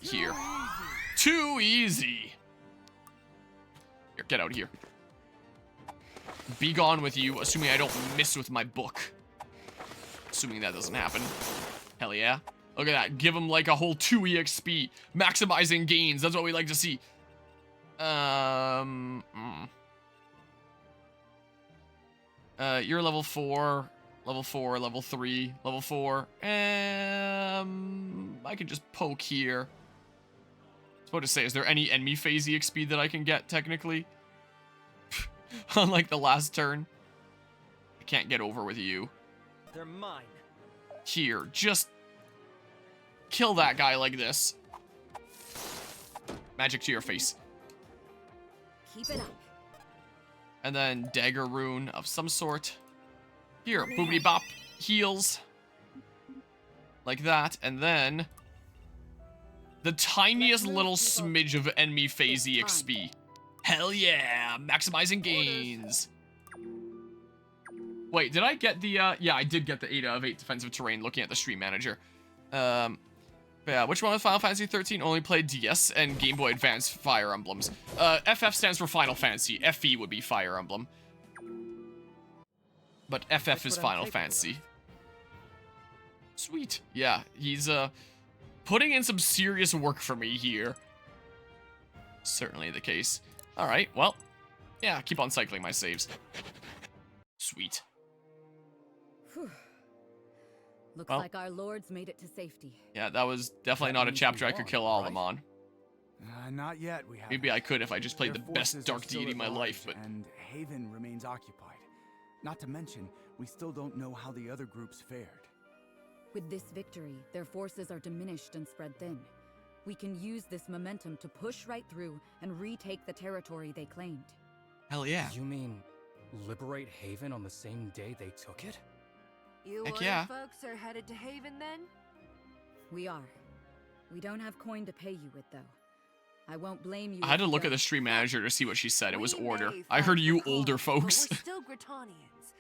Here. Too easy. Here, get out of here. Be gone with you, assuming I don't miss with my book. Assuming that doesn't happen. Hell yeah. Look at that. Give him like a whole 2 EXP. Maximizing gains. That's what we like to see. You're level 4, level 4, level 3, level 4. I can just poke here. I was about to say, is there any enemy phase EXP that I can get, technically? Unlike the last turn. I can't get over with you. They're mine. Here, just kill that guy like this. Magic to your face. Keep it up. And then dagger rune of some sort. Here, boobity bop, heals. Like that, and then the tiniest little smidge of enemy phase EXP. Hell yeah, maximizing gains. Wait, did I get the, yeah, I did get the 8 out of 8 defensive terrain looking at the stream manager. Yeah, which one was Final Fantasy 13? Only played DS and Game Boy Advance Fire Emblems. FF stands for Final Fantasy. FE would be Fire Emblem. But FF is Final Fantasy. Sweet. Yeah, he's, putting in some serious work for me here. Certainly the case. Alright, well, yeah, keep on cycling my saves. Sweet. Whew. Looks Well, like our lords made it to safety. yeah, that was definitely not a chapter I could kill all of them on. Not yet, we have. Maybe I could if I just played the Their best forces Dark are still Deity at in my large, life, but... And Haven remains occupied. Not to mention, we still don't know how the other groups fared. With this victory, their forces are diminished and spread thin. We can use this momentum to push right through and retake the territory they claimed. Hell yeah. You mean liberate Haven on the same day they took it? You Heck Order yeah. folks are headed to Haven then? We are. We don't have coin to pay you with, though. I won't blame you. I had if to you look at don't. the stream manager to see what she said. It was We order. may I fight heard for you coin, older but folks. We're still Gritonians.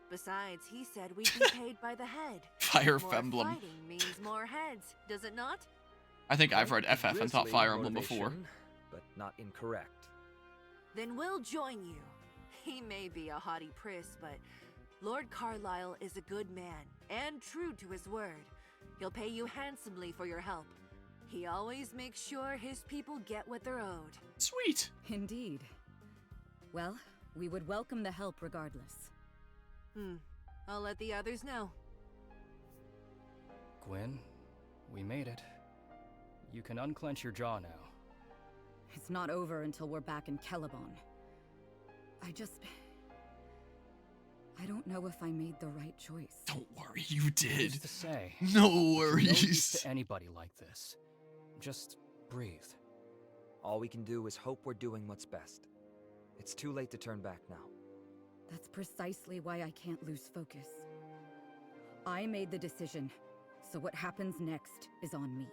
Besides, he said we'd be paid by the head. Fire More Emblem. fighting means more heads, does it not? I think I've read Quite FF and thought grisly Fire Emblem before. motivation, but not incorrect. Then we'll join you. He may be a haughty priss, but Lord Carlisle is a good man and true to his word. He'll pay you handsomely for your help. He always makes sure his people get what they're owed. Sweet. Indeed. Well, we would welcome the help regardless. I'll let the others know. Gwen, we made it. You can unclench your jaw now. It's not over until we're back in Caliban. I don't know if I made the right choice. Don't worry, you Who's did. to say? No No use worries. to anybody like this. Just breathe. All we can do is hope we're doing what's best. It's too late to turn back now. That's precisely why I can't lose focus. I made the decision, so what happens next is on me.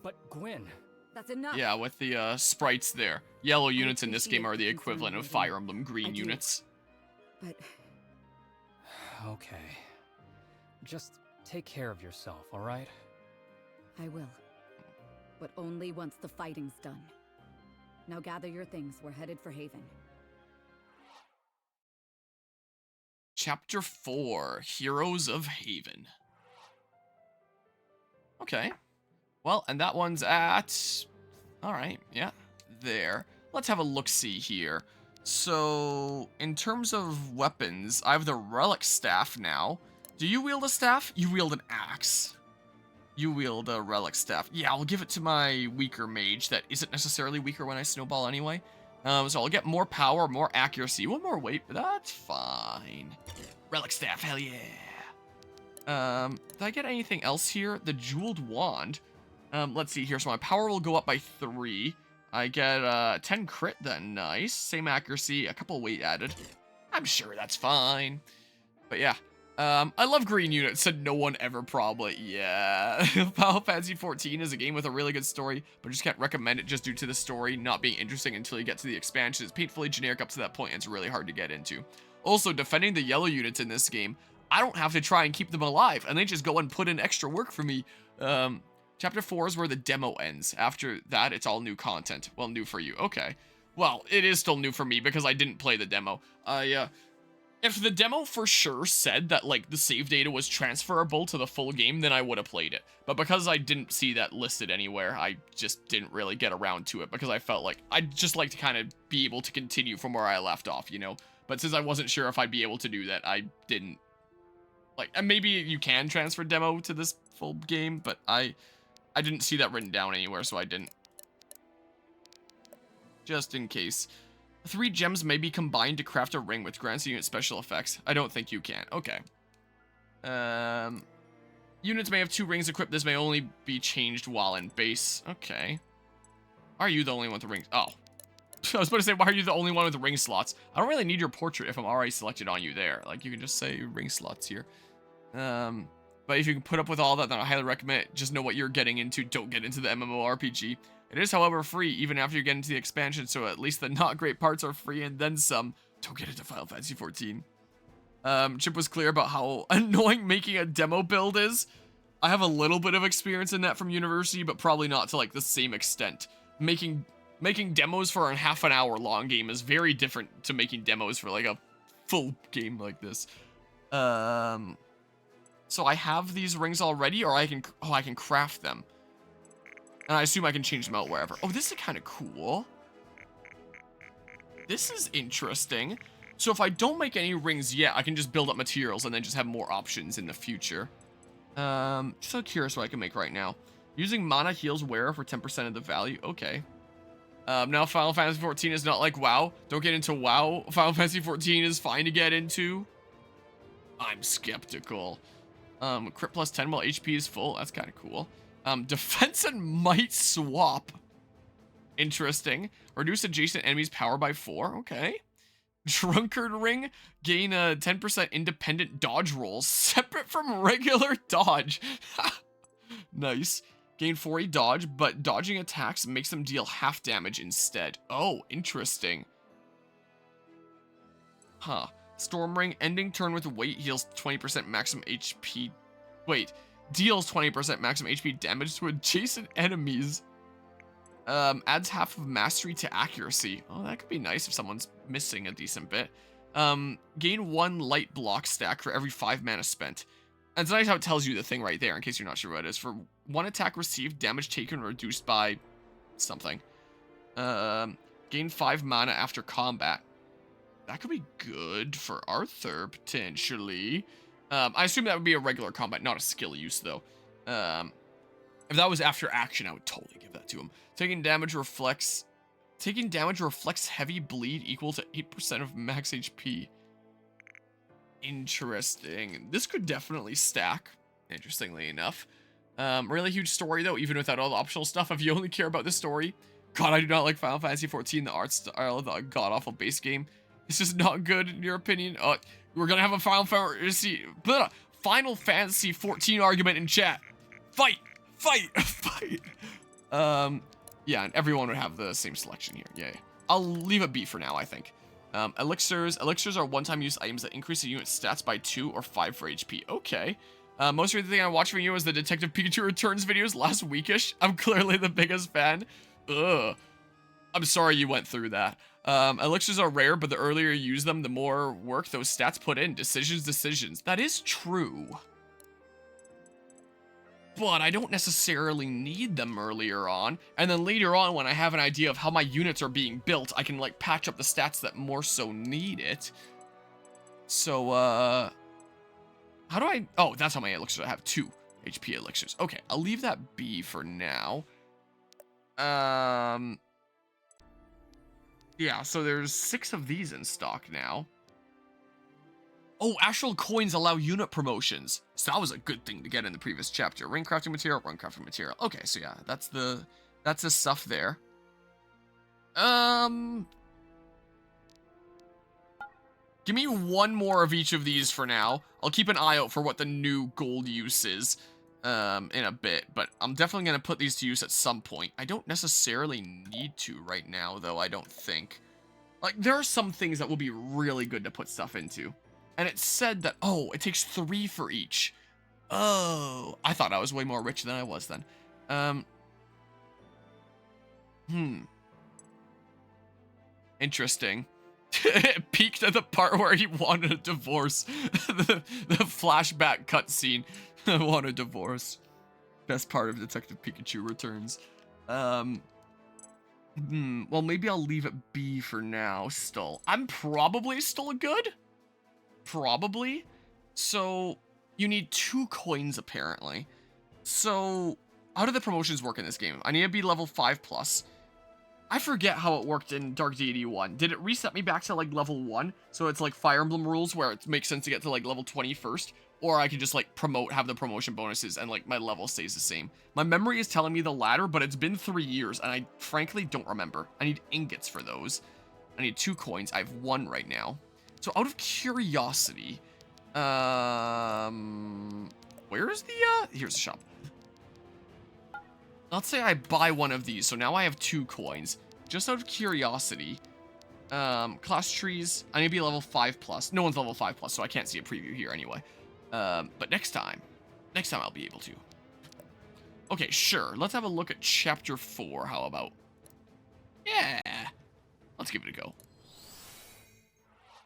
But Gwen... That's enough! Yeah, with the sprites there. Yellow units in this game are the appreciate the equivalent of concern, Fire Emblem green I do. units. But Okay. Just take care of yourself, alright? I will. But only once the fighting's done. Now gather your things, we're headed for Haven. Chapter 4, Heroes of Haven. Okay. Well, and that one's at... Alright, yeah, there. Let's have a look-see here. So, in terms of weapons, I have the Relic Staff now. Do you wield a staff? You wield an axe. You wield a Relic Staff. Yeah, I'll give it to my weaker mage that isn't necessarily weaker when I snowball anyway. So I'll get more power, more accuracy, one more weight, but that's fine. Relic Staff, hell yeah. Did I get anything else here? The Jeweled Wand. Let's see here. So my power will go up by 3. I get 10 crit then. Nice. Same accuracy, a couple weight added. I'm sure that's fine. But yeah. I love green units, said no one ever probably. Yeah. Final Fantasy 14 is a game with a really good story, but just can't recommend it just due to the story not being interesting until you get to the expansion. It's painfully generic up to that point, and it's really hard to get into. Also, defending the yellow units in this game, I don't have to try and keep them alive, and they just go and put in extra work for me. Chapter 4 is where the demo ends. After that, it's all new content. Well, new for you. Okay. Well, it is still new for me because I didn't play the demo. If the demo for sure said that, like, the save data was transferable to the full game, then I would have played it. But because I didn't see that listed anywhere, I just didn't really get around to it because I felt like I'd just like to kind of be able to continue from where I left off, you know? But since I wasn't sure if I'd be able to do that, I didn't. Like, and maybe you can transfer demo to this full game, but I didn't see that written down anywhere, so I didn't. Just in case. 3 gems may be combined to craft a ring which grants the unit special effects. I don't think you can. Okay. Units may have 2 rings equipped. This may only be changed while in base. Okay. Why are you the only one with the rings? Oh. I was about to say, why are you the only one with the ring slots? I don't really need your portrait if I'm already selected on you there. Like, you can just say ring slots here. But if you can put up with all that, then I highly recommend it. Just know what you're getting into. Don't get into the MMORPG. It is, however, free, even after you get into the expansion, so at least the not great parts are free and then some. Don't get into Final Fantasy XIV. Chip was clear about how annoying making a demo build is. I have a little bit of experience in that from university, but probably not to, like, the same extent. Making demos for a half an hour long game is very different to making demos for, like, a full game like this. So I have these rings already, or I can craft them. And I assume I can change them out wherever. Oh, this is kind of cool. This is interesting. So if I don't make any rings yet, I can just build up materials and then just have more options in the future. So curious what I can make right now. Using mana heals wearer for 10% of the value. Okay. Now Final Fantasy XIV is not like WoW. Don't get into WoW. Final Fantasy XIV is fine to get into. I'm skeptical. Crit plus 10 while HP is full. That's kind of cool. Defense and might swap. Interesting. Reduce adjacent enemies' power by 4. Okay. Drunkard ring. Gain a 10% independent dodge rolls. Separate from regular dodge. Nice. Gain 40 dodge, but dodging attacks makes them deal half damage instead. Oh, interesting. Huh. Storm ring. Ending turn with weight heals 20% maximum HP. Wait. Deals 20% maximum HP damage to adjacent enemies. Adds half of mastery to accuracy. Oh, that could be nice if someone's missing a decent bit. Gain 1 light block stack for every 5 mana spent. And it's nice how it tells you the thing right there, in case you're not sure what it is. For 1 attack received, damage taken reduced by something. Gain 5 mana after combat. That could be good for Arthur, potentially. I assume that would be a regular combat, not a skill use, though. If that was after action, I would totally give that to him. Taking damage reflects heavy bleed equal to 8% of max HP. Interesting. This could definitely stack, interestingly enough. Really huge story, though, even without all the optional stuff. If you only care about the story, God, I do not like Final Fantasy XIV, the art style of the god-awful base game. It's just not good, in your opinion. We're gonna have a Final Fantasy XIV argument in chat. Fight! Fight! Fight! Yeah, and everyone would have the same selection here. Yay. I'll leave it be for now, I think. Elixirs. Elixirs are one-time use items that increase the unit's stats by 2 or 5 for HP. Okay. Most recent thing I watched from you was the Detective Pikachu Returns videos last weekish. I'm clearly the biggest fan. Ugh. I'm sorry you went through that. Elixirs are rare, but the earlier you use them, the more work those stats put in. Decisions. That is true. But I don't necessarily need them earlier on. And then later on, when I have an idea of how my units are being built, I can, like, patch up the stats that more so need it. So, how do I... Oh, that's how my elixirs. I have 2 HP elixirs. Okay, I'll leave that be for now. Yeah, so there's 6 of these in stock now. Oh, astral coins allow unit promotions. So that was a good thing to get in the previous chapter. Ring crafting material, run crafting material. Okay, so yeah, that's the stuff there. Give me 1 more of each of these for now. I'll keep an eye out for what the new gold use is in a bit, but I'm definitely going to put these to use at some point. I don't necessarily need to right now, though, I don't think. Like, there are some things that will be really good to put stuff into. And it said that, oh, it takes 3 for each. Oh, I thought I was way more rich than I was then. Interesting. It peaked at the part where he wanted a divorce. the flashback cutscene. I want a divorce. Best part of Detective Pikachu Returns. Well, maybe I'll leave it be for now still. I'm probably still good. Probably. So, you need 2 coins, apparently. So, how do the promotions work in this game? I need to be level 5+. I forget how it worked in Dark Deity 1. Did it reset me back to, like, level 1? So it's like Fire Emblem rules, where it makes sense to get to, like, level 20 first? or I could just like have the promotion bonuses and like my level stays the same. My memory is telling me the latter, but it's been 3 years and I frankly don't remember. I need ingots for those. I need 2 coins. I have 1 right now. So out of curiosity, where is the, here's the shop. Let's say I buy one of these. So now I have 2 coins. Just out of curiosity, class trees, I need to be level 5+. No one's level 5+, so I can't see a preview here anyway. But next time I'll be able to. Okay, sure. Let's have a look at chapter 4. How about? Yeah. Let's give it a go.